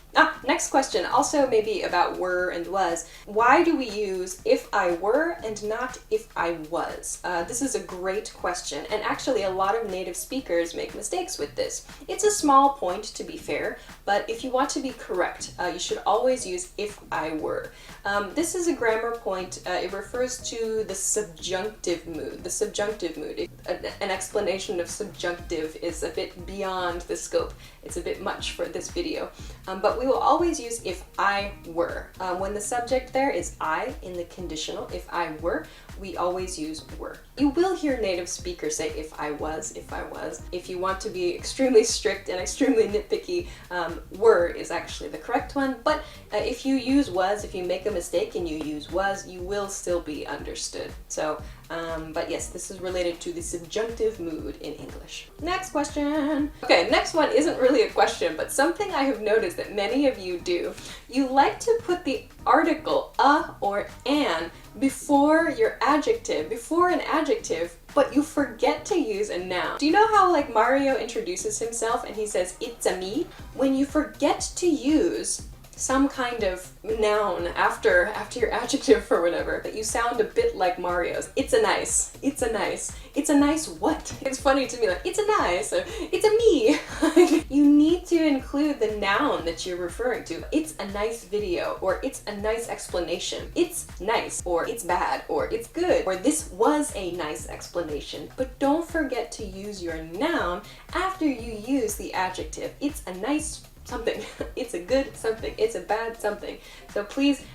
Next question, also maybe about were and was. Why do we use if I were and not if I was? This is a great question, and actually a lot of native speakers make mistakes with this. It's a small point, to be fair, but if you want to be correct, you should always use if I were. This is a grammar point. It refers to the subjunctive mood. The subjunctive mood. An explanation of subjunctive is a bit beyond the scope. It's a bit much for this video, but we will always use if I were. When the subject there is I in the conditional, if I were, we always use were. You will hear native speakers say if I was, if I was. If you want to be extremely strict and extremely nitpicky, were is actually the correct one, but if you use was, if you make a mistake and you use was, you will still be understood. So, but yes, this is related to the subjunctive mood in English. Next question. Okay, next one isn't really a question, but something I have noticed that many of you do. You like to put the article a or an before your adjective, before an adjective, but you forget to use a noun. Do you know how like Mario introduces himself and he says, "It's a me"? When you forget to use some kind of noun after your adjective or whatever, that you sound a bit like Mario's. It's a nice, it's a nice, it's a nice what? It's funny to me, like, it's a nice, or it's a me. You need to include the noun that you're referring to. It's a nice video, or it's a nice explanation. It's nice, or it's bad, or it's good, or this was a nice explanation. But don't forget to use your noun after you use the adjective. It's a nice something, it's a good something, it's a bad something. So please,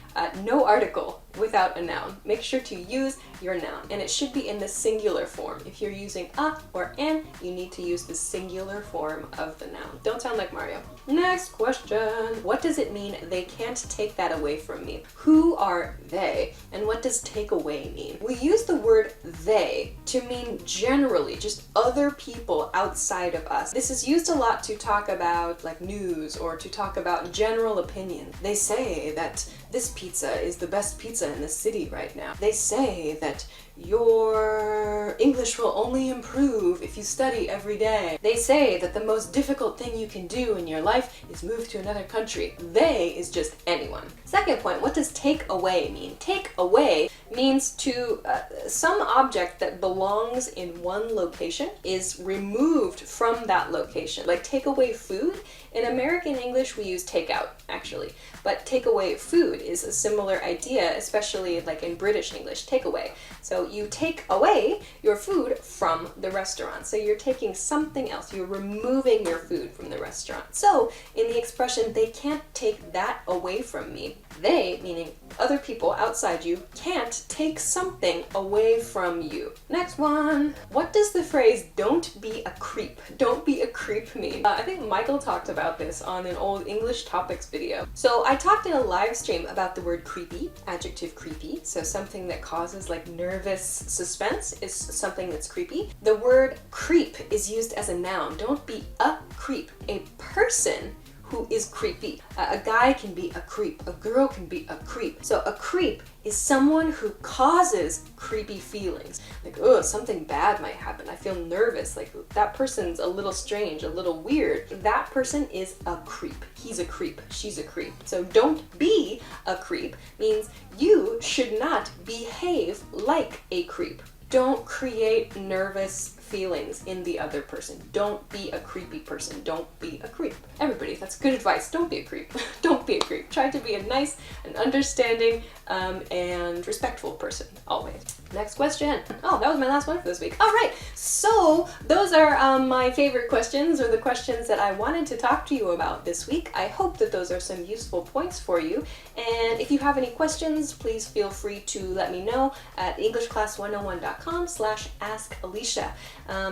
no article without a noun. Make sure to use your noun, and it should be in the singular form. If you're using a or an, you need to use the singular form of the noun. Don't sound like Mario. Next question. What does it mean they can't take that away from me? Who are they? And what does take away mean? We use the word they to mean generally, just other people outside of us. This is used a lot to talk about like news or to talk about general opinion. They say that this pizza is the best pizza in the city right now. They say that your English will only improve if you study every day. They say that the most difficult thing you can do in your life is move to another country. They is just anyone. Second point, what does take away mean? Take away means to some object that belongs in one location is removed from that location. Like take away food. In American English, we use take out, actually. But take away food is a similar idea, especially like in British English, take away. So you take away your food from the restaurant. So you're taking something else. You're removing your food from the restaurant. So in the expression, they can't take that away from me, They, meaning other people outside you, can't take something away from you. Next one. What does the phrase "don't be a creep"? Don't be a creep mean? I think Michael talked about this on an old English topics video. So I talked in a live stream about the word creepy, adjective creepy. So something that causes like nervous suspense is something that's creepy. The word creep is used as a noun. Don't be a creep. A person who is creepy. A guy can be a creep. A girl can be a creep. So a creep is someone who causes creepy feelings. Like, oh, something bad might happen. I feel nervous. Like, that person's a little strange, a little weird. That person is a creep. He's a creep. She's a creep. So don't be a creep means you should not behave like a creep. Don't create nervous feelings in the other person. Don't be a creepy person. Don't be a creep. Everybody, that's good advice. Don't be a creep. Don't be a creep. Try to be a nice and understanding and respectful person, always. Next question. Oh, that was my last one for this week. All right, so those are my favorite questions, or the questions that I wanted to talk to you about this week. I hope that those are some useful points for you. And if you have any questions, please feel free to let me know at englishclass101.com/askalicia.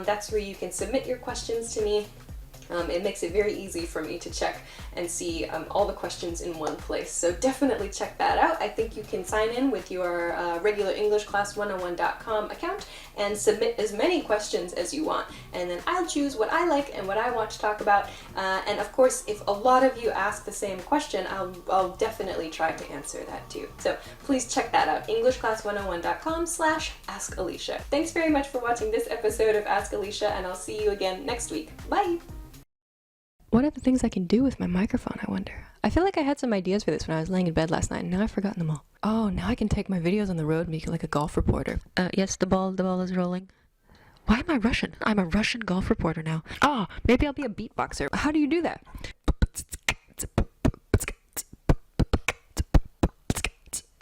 That's where you can submit your questions to me. It makes it very easy for me to check and see all the questions in one place. So definitely check that out. I think you can sign in with your regular englishclass101.com account and submit as many questions as you want. And then I'll choose what I like and what I want to talk about. And of course, if a lot of you ask the same question, I'll definitely try to answer that too. So please check that out, englishclass101.com/askalicia. Thanks very much for watching this episode of Ask Alicia, and I'll see you again next week. Bye! What are the things I can do with my microphone, I wonder? I feel like I had some ideas for this when I was laying in bed last night, and now I've forgotten them all. Oh, now I can take my videos on the road and make it like a golf reporter. Yes, the ball is rolling. Why am I Russian? I'm a Russian golf reporter now. Oh, maybe I'll be a beatboxer. How do you do that?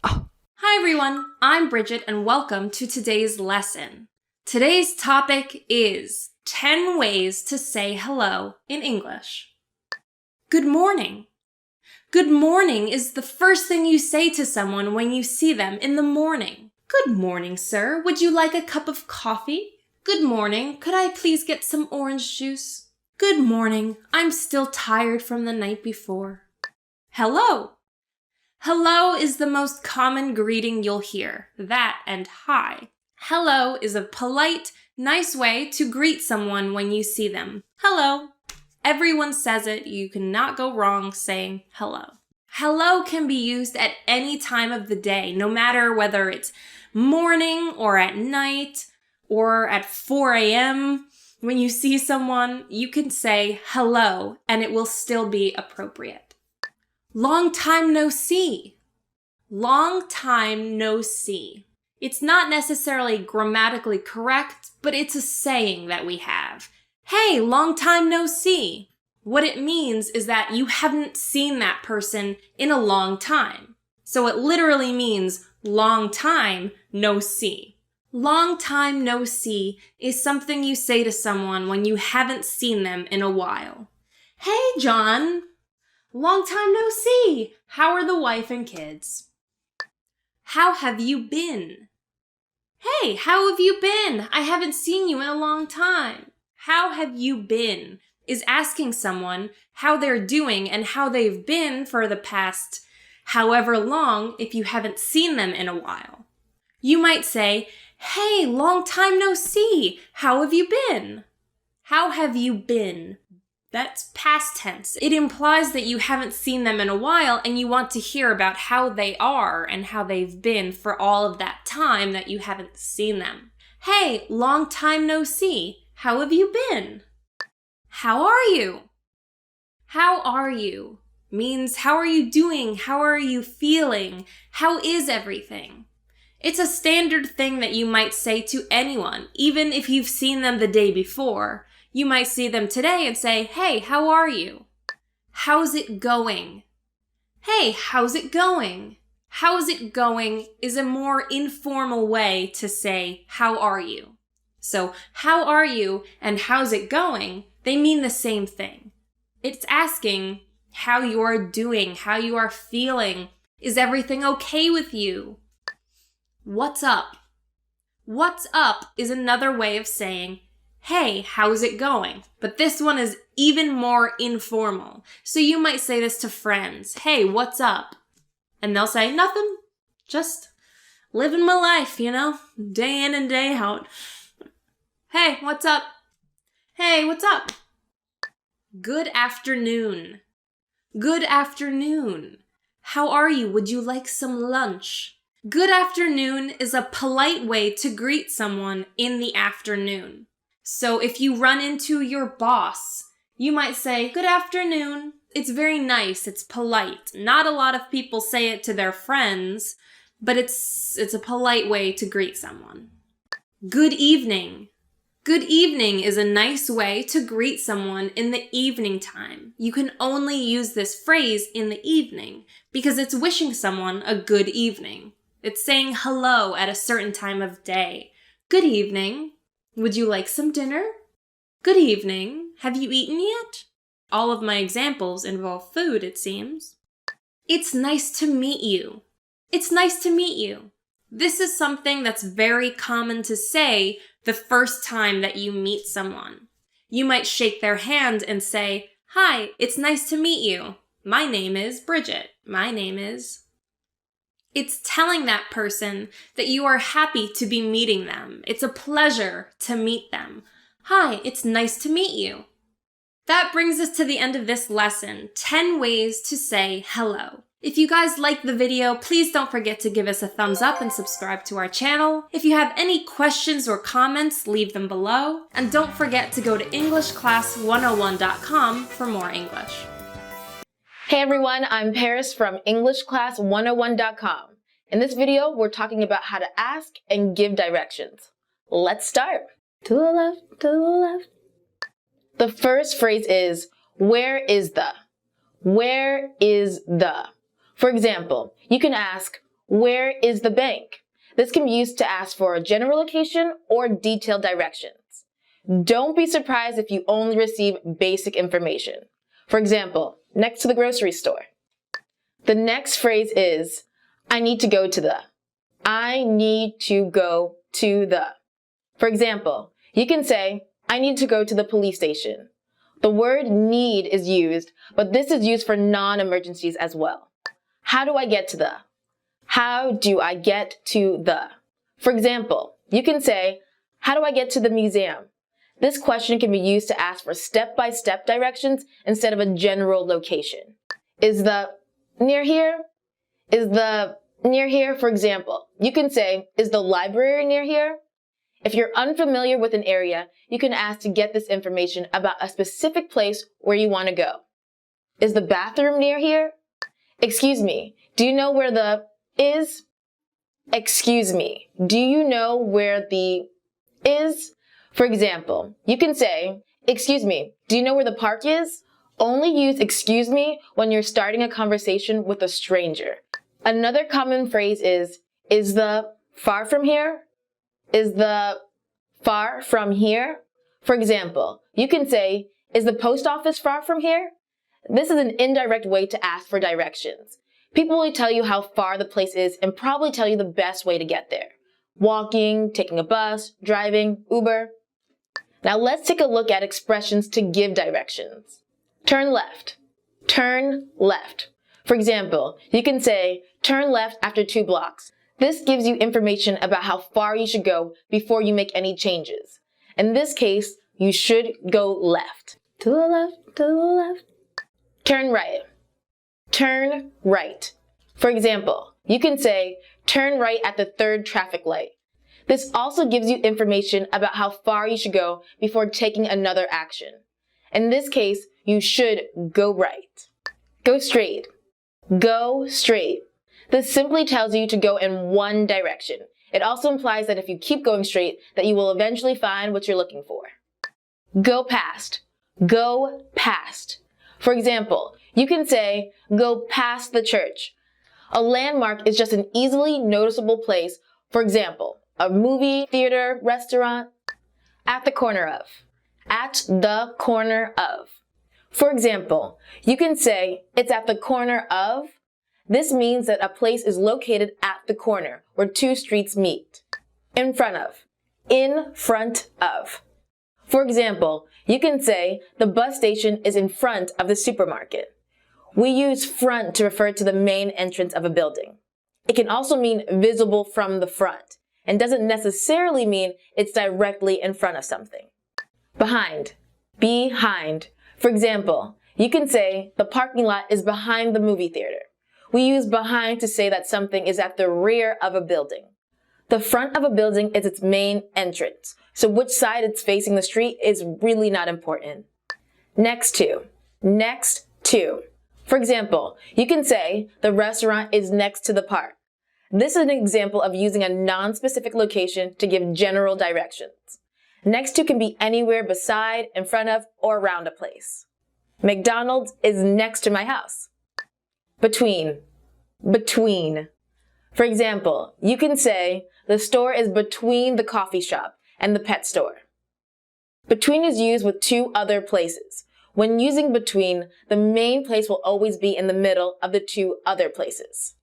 Oh. Hi everyone, I'm Bridget and welcome to today's lesson. Today's topic is 10 ways to say hello in English. Good morning. Good morning is the first thing you say to someone when you see them in the morning. Good morning, sir. Would you like a cup of coffee? Good morning. Could I please get some orange juice? Good morning. I'm still tired from the night before. Hello. Hello is the most common greeting you'll hear. That and hi. Hello is a polite, nice way to greet someone when you see them. Hello. Everyone says it. You cannot go wrong saying hello. Hello can be used at any time of the day, no matter whether it's morning or at night or at 4 a.m. When you see someone, you can say hello and it will still be appropriate. Long time no see. Long time no see. It's not necessarily grammatically correct, but it's a saying that we have. Hey, long time no see. What it means is that you haven't seen that person in a long time. So it literally means long time no see. Long time no see is something you say to someone when you haven't seen them in a while. Hey, John. Long time no see. How are the wife and kids? How have you been? Hey, how have you been? I haven't seen you in a long time. How have you been is asking someone how they're doing and how they've been for the past however long if you haven't seen them in a while. You might say, hey, long time no see. How have you been? How have you been? That's past tense. It implies that you haven't seen them in a while and you want to hear about how they are and how they've been for all of that time that you haven't seen them. Hey, long time no see. How have you been? How are you? How are you means how are you doing? How are you feeling? How is everything? It's a standard thing that you might say to anyone, even if you've seen them the day before. You might see them today and say, hey, how are you? How's it going? Hey, how's it going? How's it going is a more informal way to say, how are you? So, how are you and how's it going, they mean the same thing. It's asking how you are doing, how you are feeling, Is everything okay with you? What's up? What's up is another way of saying, hey, how's it going? But this one is even more informal. So you might say this to friends. Hey, what's up? And they'll say, nothing. Just living my life, day in and day out. Hey, what's up? Hey, what's up? Good afternoon. Good afternoon. How are you? Would you like some lunch? Good afternoon is a polite way to greet someone in the afternoon. So if you run into your boss, you might say, good afternoon. It's very nice. It's polite. Not a lot of people say it to their friends, but it's a polite way to greet someone. Good evening. Good evening is a nice way to greet someone in the evening time. You can only use this phrase in the evening because it's wishing someone a good evening. It's saying hello at a certain time of day. Good evening. Would you like some dinner? Good evening. Have you eaten yet? All of my examples involve food, it seems. It's nice to meet you. It's nice to meet you. This is something that's very common to say the first time that you meet someone. You might shake their hand and say, hi, it's nice to meet you. My name is Bridget. My name is... It's telling that person that you are happy to be meeting them. It's a pleasure to meet them. Hi, it's nice to meet you. That brings us to the end of this lesson, 10 ways to say hello. If you guys liked the video, please don't forget to give us a thumbs up and subscribe to our channel. If you have any questions or comments, leave them below. And don't forget to go to EnglishClass101.com for more English. Hey everyone, I'm Paris from EnglishClass101.com. In this video, we're talking about how to ask and give directions. Let's start. To the left, to the left. The first phrase is, where is the? Where is the? For example, you can ask, where is the bank? This can be used to ask for a general location or detailed directions. Don't be surprised if you only receive basic information. For example, next to the grocery store. The next phrase is, I need to go to the. I need to go to the. For example, you can say, I need to go to the police station. The word need is used, but this is used for non-emergencies as well. How do I get to the? How do I get to the? For example, you can say, how do I get to the museum? This question can be used to ask for step-by-step directions instead of a general location. Is the near here? Is the near here? For example, you can say, is the library near here? If you're unfamiliar with an area, you can ask to get this information about a specific place where you want to go. Is the bathroom near here? Excuse me, do you know where the is? Excuse me, do you know where the is? For example, you can say, excuse me, do you know where the park is? Only use excuse me when you're starting a conversation with a stranger. Another common phrase is the far from here? Is the far from here? For example, you can say, is the post office far from here? This is an indirect way to ask for directions. People will tell you how far the place is and probably tell you the best way to get there. Walking, taking a bus, driving, Uber. Now let's take a look at expressions to give directions. Turn left. Turn left. For example, you can say, turn left after 2 blocks. This gives you information about how far you should go before you make any changes. In this case, you should go left. To the left, to the left. Turn right. Turn right. For example, you can say, turn right at the 3rd traffic light. This also gives you information about how far you should go before taking another action. In this case, you should go right. Go straight. Go straight. This simply tells you to go in one direction. It also implies that if you keep going straight, that you will eventually find what you're looking for. Go past. Go past. For example, you can say, go past the church. A landmark is just an easily noticeable place, for example, a movie, theater, restaurant, at the corner of. At the corner of. For example, you can say, it's at the corner of This means that a place is located at the corner where two streets meet. In front of. In front of. For example, you can say the bus station is in front of the supermarket. We use front to refer to the main entrance of a building. It can also mean visible from the front and doesn't necessarily mean it's directly in front of something. Behind. Behind. For example, you can say the parking lot is behind the movie theater. We use behind to say that something is at the rear of a building. The front of a building is its main entrance, so which side it's facing the street is really not important. Next to. Next to. For example, you can say the restaurant is next to the park. This is an example of using a non-specific location to give general directions. Next to can be anywhere beside, in front of, or around a place. McDonald's is next to my house. Between. Between. For example, you can say the store is between the coffee shop and the pet store. Between is used with two other places. When using between, the main place will always be in the middle of the two other places.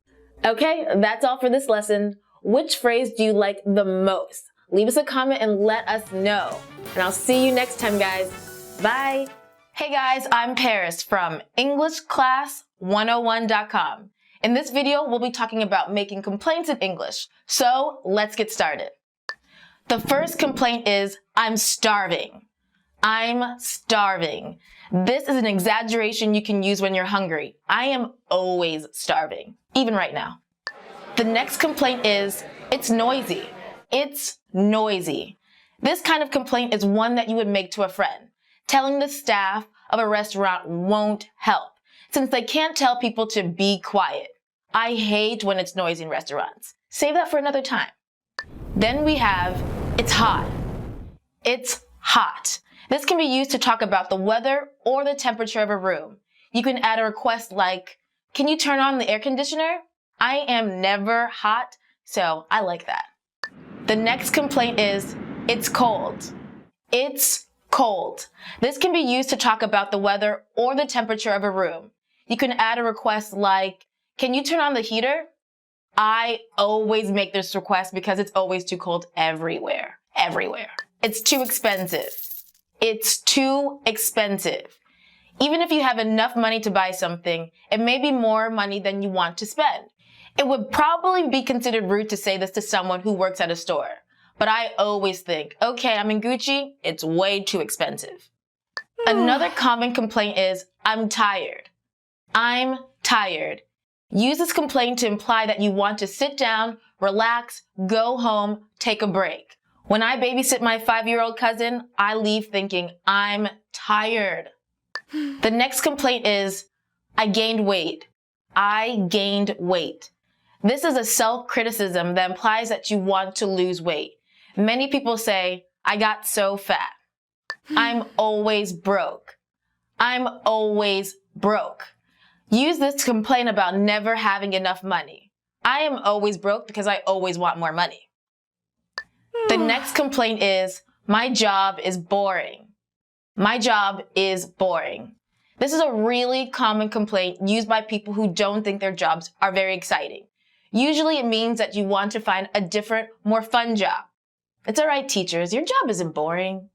Okay, that's all for this lesson. Which phrase do you like the most? Leave us a comment and let us know. And I'll see you next time, guys. Bye. Hey guys, I'm Paris from EnglishClass101.com. In this video, we'll be talking about making complaints in English. So let's get started. The first complaint is, I'm starving. I'm starving. This is an exaggeration you can use when you're hungry. I am always starving, even right now. The next complaint is, it's noisy. It's noisy. This kind of complaint is one that you would make to a friend. Telling the staff of a restaurant won't help, since they can't tell people to be quiet. I hate when it's noisy in restaurants. Save that for another time. Then we have, it's hot. It's hot. This can be used to talk about the weather or the temperature of a room. You can add a request like, can you turn on the air conditioner? I am never hot, so I like that. The next complaint is, it's cold. It's cold. This can be used to talk about the weather or the temperature of a room. You can add a request like, can you turn on the heater? I always make this request because it's always too cold everywhere. Everywhere. It's too expensive. It's too expensive. Even if you have enough money to buy something, it may be more money than you want to spend. It would probably be considered rude to say this to someone who works at a store. But I always think, okay, I'm in Gucci, it's way too expensive. Another common complaint is, I'm tired. I'm tired. Use this complaint to imply that you want to sit down, relax, go home, take a break. When I babysit my 5-year-old cousin, I leave thinking, I'm tired. The next complaint is, I gained weight. I gained weight. This is a self-criticism that implies that you want to lose weight. Many people say, I got so fat. I'm always broke. I'm always broke. Use this to complain about never having enough money. I am always broke because I always want more money. The next complaint is, my job is boring. My job is boring. This is a really common complaint used by people who don't think their jobs are very exciting. Usually it means that you want to find a different, more fun job. It's alright, teachers, your job isn't boring.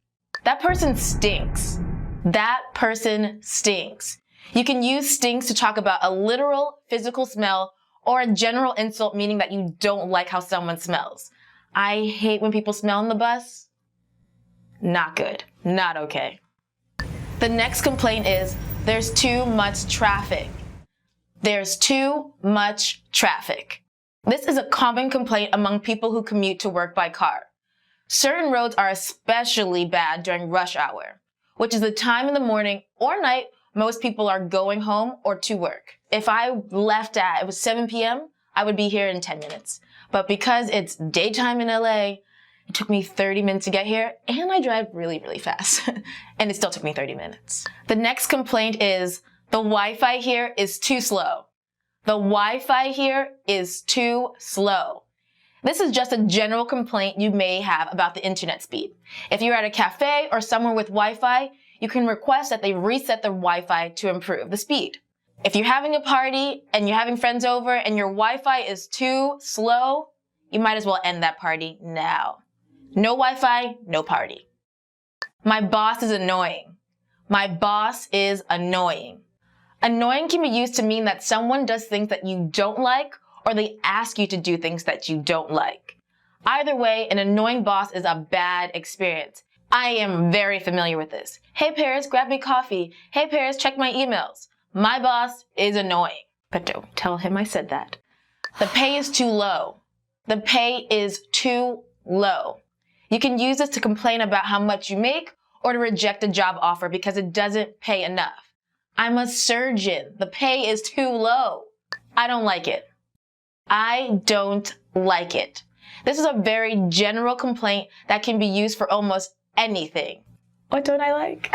That person stinks. That person stinks. You can use stinks to talk about a literal physical smell or a general insult meaning that you don't like how someone smells. I hate when people smell on the bus. Not good. Not okay. The next complaint is, there's too much traffic. There's too much traffic. This is a common complaint among people who commute to work by car. Certain roads are especially bad during rush hour, which is the time in the morning or night most people are going home or to work. If I left at, it was 7 p.m., I would be here in 10 minutes. But because it's daytime in LA, it took me 30 minutes to get here, and I drive really, really fast. And it still took me 30 minutes. The next complaint is, the Wi-Fi here is too slow. The Wi-Fi here is too slow. This is just a general complaint you may have about the internet speed. If you're at a cafe or somewhere with Wi-Fi, you can request that they reset the Wi-Fi to improve the speed. If you're having a party and you're having friends over and your Wi-Fi is too slow, you might as well end that party now. No Wi-Fi, no party. My boss is annoying. My boss is annoying. Annoying can be used to mean that someone does things that you don't like or they ask you to do things that you don't like. Either way, an annoying boss is a bad experience. I am very familiar with this. Hey Paris, grab me coffee. Hey Paris, check my emails. My boss is annoying. But don't tell him I said that. The pay is too low. The pay is too low. You can use this to complain about how much you make or to reject a job offer because it doesn't pay enough. I'm a surgeon. The pay is too low. I don't like it. I don't like it. This is a very general complaint that can be used for almost anything. What don't I like?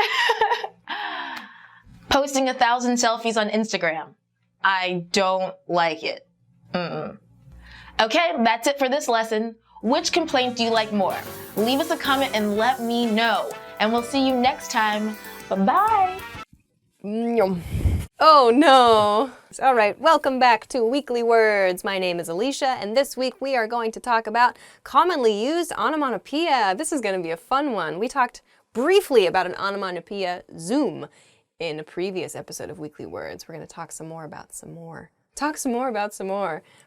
Posting 1,000 selfies on Instagram. I don't like it. Okay, that's it for this lesson. Which complaint do you like more? Leave us a comment and let me know. And we'll see you next time. Bye-bye. Oh no! All right, welcome back to Weekly Words. My name is Alicia, and this week we are going to talk about commonly used onomatopoeia. This is going to be a fun one. We talked briefly about an onomatopoeia, zoom, in a previous episode of Weekly Words. We're going to talk some more about some more.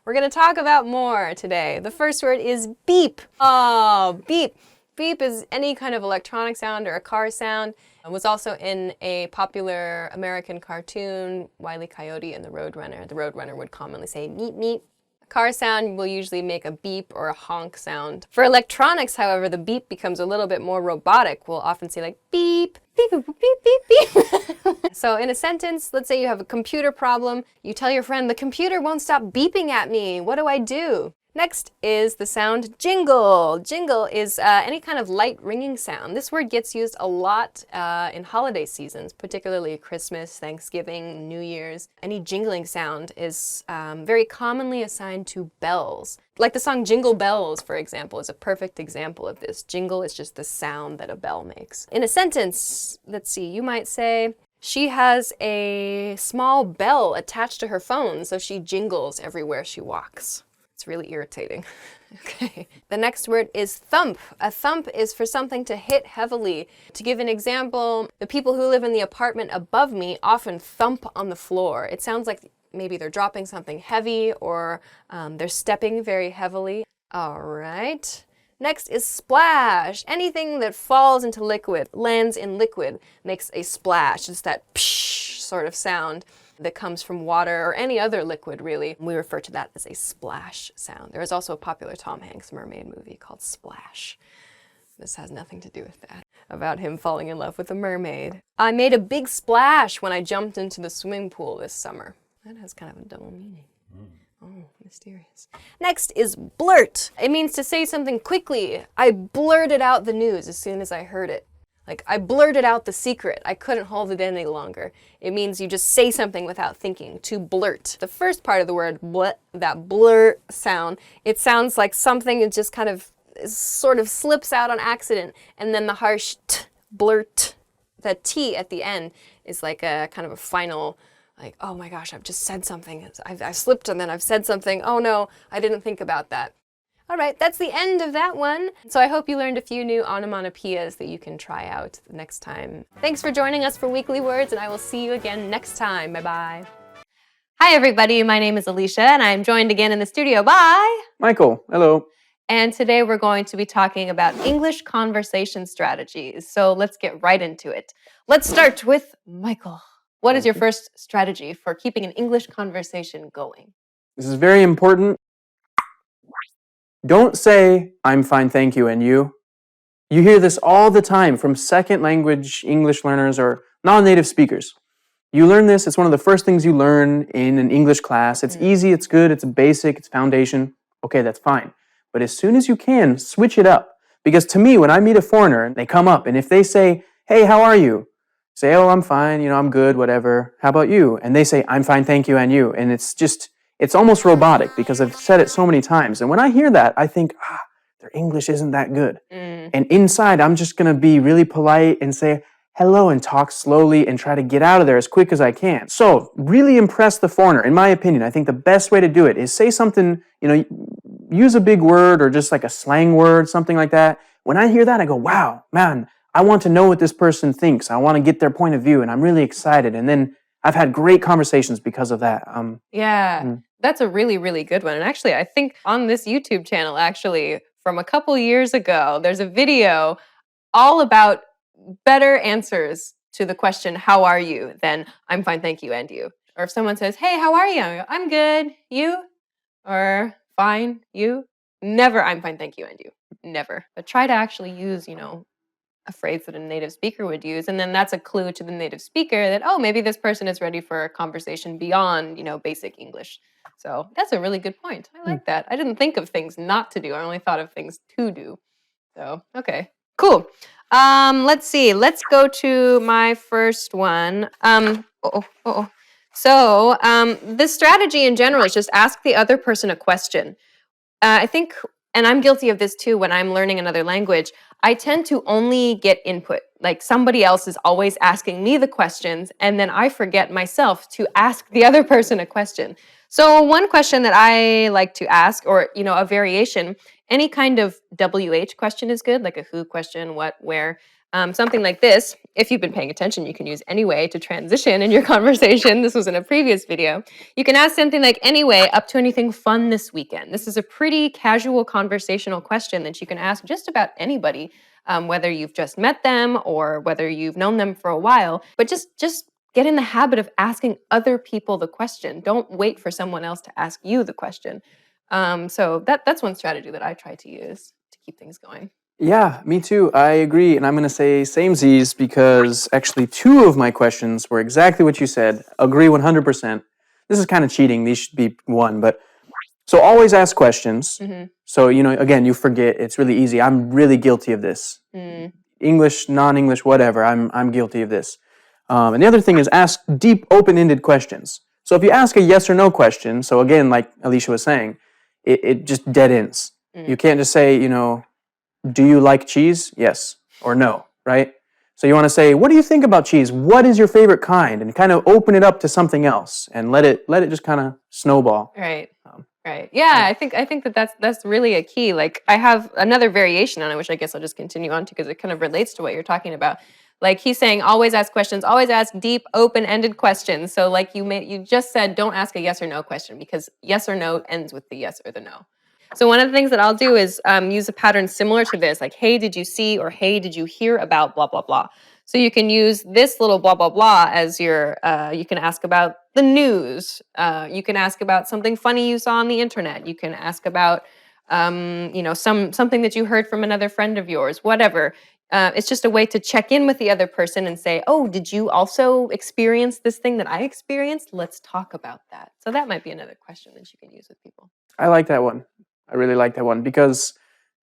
We're going to talk about more today. The first word is beep. Oh, beep. Beep is any kind of electronic sound or a car sound. It was also in a popular American cartoon, Wile E. Coyote and the Roadrunner. The Roadrunner would commonly say meep meep. A car sound will usually make a beep or a honk sound. For electronics, however, the beep becomes a little bit more robotic. We'll often say like beep, beep, beep, beep, beep, beep. So in a sentence, let's say you have a computer problem. You tell your friend, the computer won't stop beeping at me. What do I do? Next is the sound jingle. Jingle is any kind of light ringing sound. This word gets used a lot in holiday seasons, particularly Christmas, Thanksgiving, New Year's. Any jingling sound is very commonly assigned to bells. Like the song Jingle Bells, for example, is a perfect example of this. Jingle is just the sound that a bell makes. In a sentence, let's see, you might say, she has a small bell attached to her phone, so she jingles everywhere she walks. It's really irritating. Okay. The next word is thump. A thump is for something to hit heavily. To give an example, the people who live in the apartment above me often thump on the floor. It sounds like maybe they're dropping something heavy or they're stepping very heavily. All right. Next is splash. Anything that falls into liquid, lands in liquid, makes a splash. It's that psh sort of sound that comes from water or any other liquid, really. We refer to that as a splash sound. There is also a popular Tom Hanks mermaid movie called Splash. This has nothing to do with that. About him falling in love with a mermaid. I made a big splash when I jumped into the swimming pool this summer. That has kind of a double meaning. Oh, mysterious. Next is blurt. It means to say something quickly. I blurted out the news as soon as I heard it. Like, I blurted out the secret. I couldn't hold it in any longer. It means you just say something without thinking, to blurt. The first part of the word, blut, that blur sound, it sounds like something that just kind of sort of slips out on accident. And then the harsh t, blurt, the T at the end is like a kind of a final, like, oh my gosh, I've just said something. I've slipped and then I've said something. Oh no, I didn't think about that. All right, that's the end of that one. So I hope you learned a few new onomatopoeias that you can try out next time. Thanks for joining us for Weekly Words, and I will see you again next time. Bye-bye. Hi, everybody. My name is Alicia, and I'm joined again in the studio by Michael, hello. And today we're going to be talking about English conversation strategies. So let's get right into it. Let's start with Michael. What is your first strategy for keeping an English conversation going? This is very important. Don't say, I'm fine, thank you, and you. You hear this all the time from second language English learners or non-native speakers. You learn this, it's one of the first things you learn in an English class. It's easy, it's good, it's basic, it's foundation. Okay, that's fine. But as soon as you can, switch it up. Because to me, when I meet a foreigner, they come up, and if they say, hey, how are you? Say, oh, I'm fine, I'm good, whatever. How about you? And they say, I'm fine, thank you, and you. And it's almost robotic because I've said it so many times. And when I hear that, I think, their English isn't that good. And inside, I'm just going to be really polite and say, hello and talk slowly and try to get out of there as quick as I can. So really impress the foreigner. In my opinion, I think the best way to do it is say something, use a big word or just like a slang word, something like that. When I hear that, I go, wow, man, I want to know what this person thinks. I want to get their point of view and I'm really excited. And then I've had great conversations because of that. That's a really, really good one. And actually, I think on this YouTube channel, actually, from a couple years ago, there's a video all about better answers to the question, how are you, than I'm fine, thank you, and you. Or if someone says, hey, how are you? I go, I'm good, you? Or fine, you? Never, I'm fine, thank you, and you. Never. But try to actually use, a phrase that a native speaker would use. And then that's a clue to the native speaker that, oh, maybe this person is ready for a conversation beyond, basic English. So that's a really good point. I like that. I didn't think of things not to do. I only thought of things to do. So, okay, cool. Let's see. Let's go to my first one. So, this strategy in general is just ask the other person a question. I think, and I'm guilty of this too, when I'm learning another language, I tend to only get input. Like somebody else is always asking me the questions, and then I forget myself to ask the other person a question. So one question that I like to ask, or, a variation, any kind of WH question is good, like a who question, what, where. Something like this, if you've been paying attention, you can use anyway to transition in your conversation. This was in a previous video. You can ask something like, anyway, up to anything fun this weekend? This is a pretty casual conversational question that you can ask just about anybody, whether you've just met them or whether you've known them for a while. But just get in the habit of asking other people the question. Don't wait for someone else to ask you the question. So that's one strategy that I try to use to keep things going. Yeah, me too. I agree. And I'm going to say samesies because actually 2 of my questions were exactly what you said. Agree 100%. This is kind of cheating. These should be 1. But so always ask questions. Mm-hmm. So, again, you forget. It's really easy. I'm really guilty of this. English, non-English, whatever. I'm guilty of this. And the other thing is ask deep, open-ended questions. So if you ask a yes or no question, so again, like Alicia was saying, it just dead ends. You can't just say, do you like cheese? Yes or no, right? So you want to say, what do you think about cheese? What is your favorite kind? And kind of open it up to something else and let it just kind of snowball. Right. Right. Yeah, I think that's really a key. Like I have another variation on it, which I guess I'll just continue on to because it kind of relates to what you're talking about. Like he's saying, always ask questions, always ask deep, open-ended questions. So like you just said, don't ask a yes or no question because yes or no ends with the yes or the no. So one of the things that I'll do is use a pattern similar to this, like, hey, did you see, or hey, did you hear about blah, blah, blah. So you can use this little blah, blah, blah as your, you can ask about the news. You can ask about something funny you saw on the internet. You can ask about, something that you heard from another friend of yours, whatever. It's just a way to check in with the other person and say, oh, did you also experience this thing that I experienced? Let's talk about that. So that might be another question that you can use with people. I like that one. I really like that one because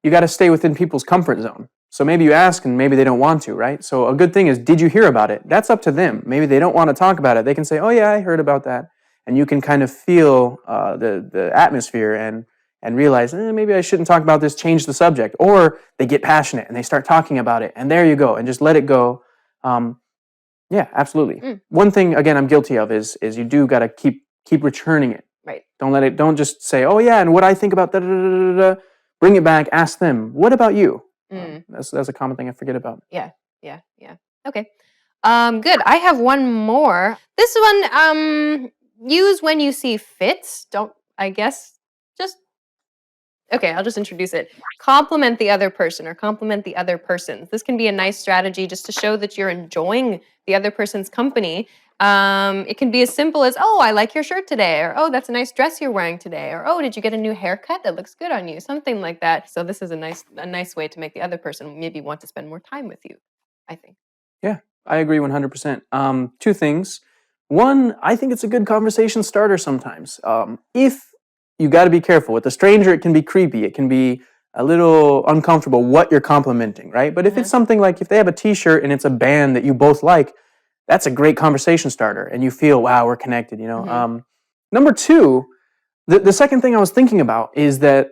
you got to stay within people's comfort zone. So maybe you ask and maybe they don't want to, right? So a good thing is, did you hear about it? That's up to them. Maybe they don't want to talk about it. They can say, oh yeah, I heard about that. And you can kind of feel the atmosphere and realize, maybe I shouldn't talk about this, change the subject. Or they get passionate and they start talking about it. And there you go. And just let it go. Yeah, absolutely. One thing, again, I'm guilty of is you do got to keep returning it. Right. Don't just say, oh yeah, and what I think about da da da da da. Bring it back, ask them, what about you? That's a common thing I forget about. Yeah. Okay. Good. I have one more. This one, use when you see fit. I'll just introduce it. Compliment the other person or compliment the other persons. This can be a nice strategy just to show that you're enjoying the other person's company. It can be as simple as, oh, I like your shirt today, or oh, that's a nice dress you're wearing today, or oh, did you get a new haircut that looks good on you? Something like that. So this is a nice way to make the other person maybe want to spend more time with you, I think. Yeah, I agree 100%. 2 things. One, I think it's a good conversation starter sometimes. If you got to be careful with a stranger, it can be creepy. It can be a little uncomfortable what you're complimenting, right? But if it's something like if they have a T-shirt and it's a band that you both like, that's a great conversation starter, and you feel, wow, we're connected, Number 2, the second thing I was thinking about is that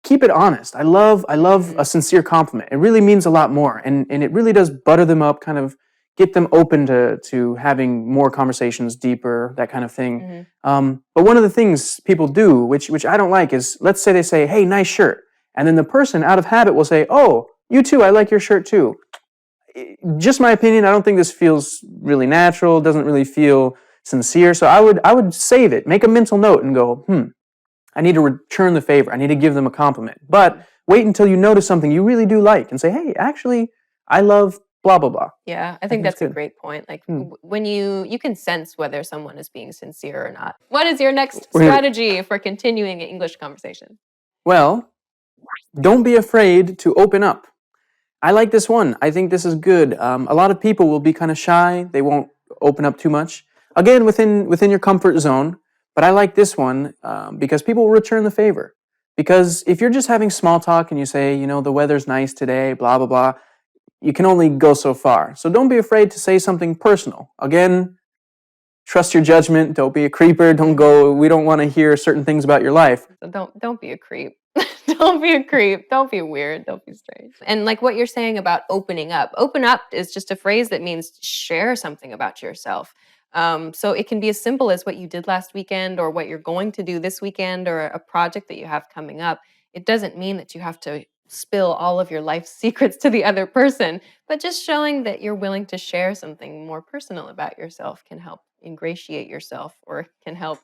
keep it honest. I love a sincere compliment. It really means a lot more, and it really does butter them up, kind of get them open to having more conversations, deeper, that kind of thing. But one of the things people do, which I don't like, is let's say they say, hey, nice shirt. And then the person out of habit will say, oh, you too, I like your shirt too. Just my opinion, I don't think this feels really natural, doesn't really feel sincere. So I would save it, make a mental note and go, I need to return the favor. I need to give them a compliment. But wait until you notice something you really do like and say, hey, actually, I love blah, blah, blah. Yeah, I think that's a great point. Like when you can sense whether someone is being sincere or not. What is your next strategy for continuing an English conversation? Well, don't be afraid to open up. I like this one. I think this is good. A lot of people will be kind of shy. They won't open up too much. Again, within your comfort zone. But I like this one because people will return the favor. Because if you're just having small talk and you say, the weather's nice today, blah, blah, blah, you can only go so far. So don't be afraid to say something personal. Again, trust your judgment. Don't be a creeper. We don't want to hear certain things about your life. So don't be a creep. Don't be a creep. Don't be weird. Don't be strange. And like what you're saying about opening up. Open up is just a phrase that means share something about yourself. So it can be as simple as what you did last weekend or what you're going to do this weekend or a project that you have coming up. It doesn't mean that you have to spill all of your life secrets to the other person, but just showing that you're willing to share something more personal about yourself can help ingratiate yourself or can help,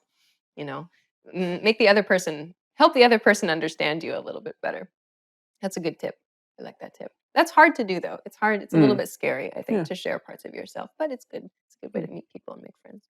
make the other person, help the other person understand you a little bit better. That's a good tip. I like that tip. That's hard to do though. It's hard. It's a little bit scary, I think, to share parts of yourself, but it's good. It's a good way to meet people and make friends.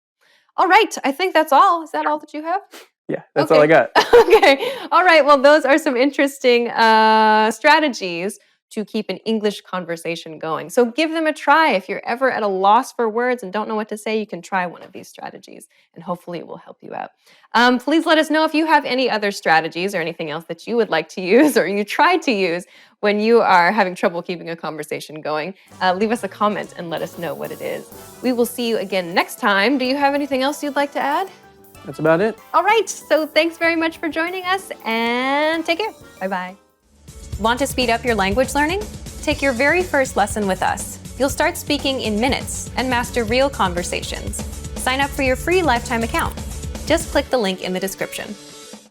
All right. I think that's all. Is that all that you have? Yeah, that's all I got. Okay. All right. Well, those are some interesting strategies to keep an English conversation going. So give them a try. If you're ever at a loss for words and don't know what to say, you can try one of these strategies and hopefully it will help you out. Please let us know if you have any other strategies or anything else that you would like to use or you try to use when you are having trouble keeping a conversation going. Leave us a comment and let us know what it is. We will see you again next time. Do you have anything else you'd like to add? That's about it. All right. So thanks very much for joining us and take care. Bye-bye. Want to speed up your language learning? Take your very first lesson with us. You'll start speaking in minutes and master real conversations. Sign up for your free lifetime account. Just click the link in the description.